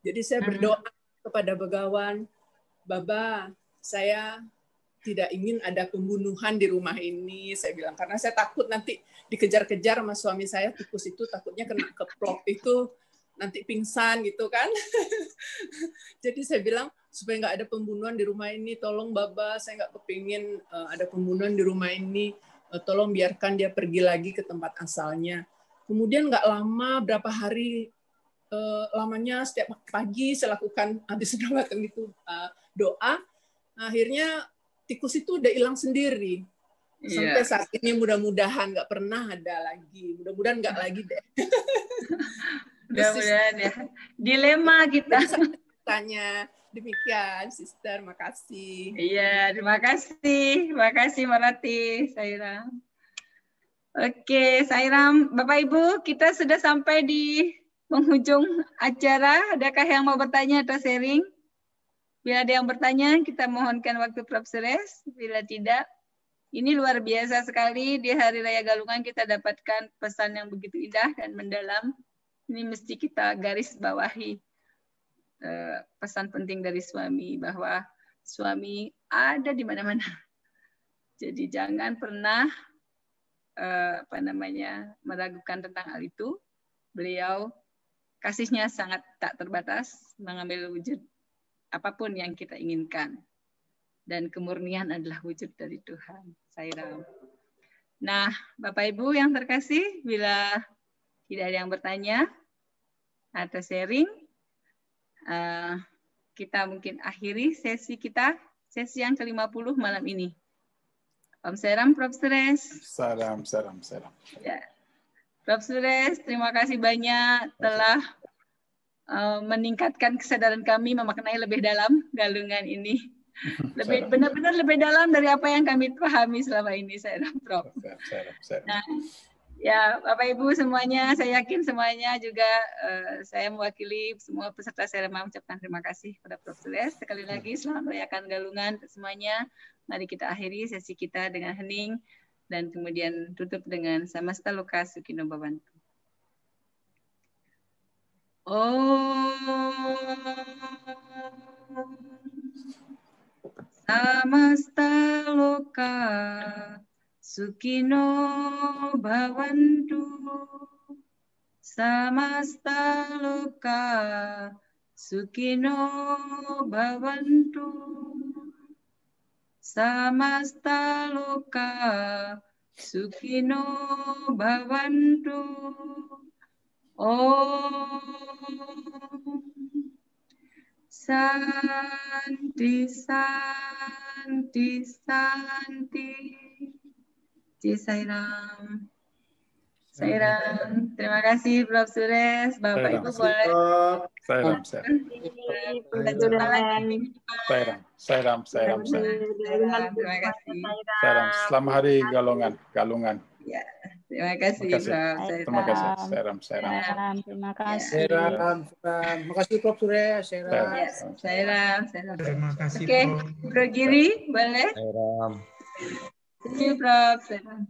Jadi saya berdoa kepada Begawan, Baba, saya tidak ingin ada pembunuhan di rumah ini, saya bilang, karena saya takut nanti dikejar-kejar sama suami saya, tikus itu takutnya kena keplok itu nanti pingsan gitu kan. Jadi saya bilang supaya nggak ada pembunuhan di rumah ini, tolong Baba, saya nggak kepingin ada pembunuhan di rumah ini, tolong biarkan dia pergi lagi ke tempat asalnya. Kemudian nggak lama, berapa hari lamanya setiap pagi saya lakukan habis melakukan itu doa, akhirnya tikus itu udah hilang sendiri. Sampai saat ini mudah-mudahan nggak pernah ada lagi. Mudah-mudahan nggak lagi deh. Mudah-mudahan ya. Dilema kita. Tanya demikian, Sister. Makasih. Iya, terima kasih. Terima kasih Marati, Sairam. Oke, Sairam, Bapak Ibu, kita sudah sampai di penghujung acara. Adakah yang mau bertanya atau sharing? Bila ada yang bertanya, kita mohonkan waktu Prof. Suresh. Bila tidak, ini luar biasa sekali. Di Hari Raya Galungan kita dapatkan pesan yang begitu indah dan mendalam. Ini mesti kita garis bawahi. Pesan penting dari suami, bahwa suami ada di mana-mana. Jadi jangan pernah meragukan tentang hal itu. Beliau kasihnya sangat tak terbatas, mengambil wujud apapun yang kita inginkan. Dan kemurnian adalah wujud dari Tuhan. Sairam. Nah, Bapak Ibu yang terkasih, bila tidak ada yang bertanya atau sharing, kita mungkin akhiri sesi kita, sesi yang ke-50 malam ini. Om Seram, Prof. Suresh. Salam. Ya. Prof. Suresh, terima kasih banyak telah meningkatkan kesadaran kami memaknai lebih dalam galungan ini. Benar-benar lebih dalam dari apa yang kami pahami selama ini, Seram, Prof. Nah, ya, Bapak Ibu semuanya, saya yakin semuanya juga saya mewakili semua peserta Seram mengucapkan terima kasih kepada Prof. Suresh. Sekali lagi selamat merayakan galungan semuanya. Mari kita akhiri sesi kita dengan hening dan kemudian tutup dengan Samasta Loka Sukino Bhavantu. Samasta Loka Sukino Bhavantu. Samasta Loka Sukino Bhavantu. Samasta Loka Sukino Bhavantu. Om Santi Santi Santi. Jai Sairam. Sairam. Terima kasih Prof. Suresh. Bapak Ibu boleh. Sairam. Kita jumpa lagi. Sairam. Terima kasih. Sairam. Selamat hari galungan. Ya, terima kasih, Prof. Terima kasih. Sairam. Terima kasih. Terima kasih Prof. Suresh. Sairam. Terima kasih, Oke, Prof. Bro Giri, boleh? Sairam. Terima kasih, Prof. Sairam.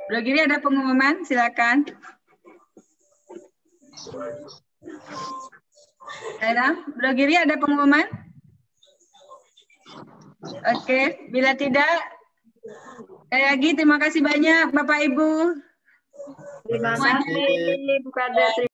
Bro Giri ada pengumuman, silakan. Sairam, Bro Giri ada pengumuman? Oke, bila tidak, sekali lagi terima kasih banyak Bapak Ibu. Terima kasih, Bu Kader.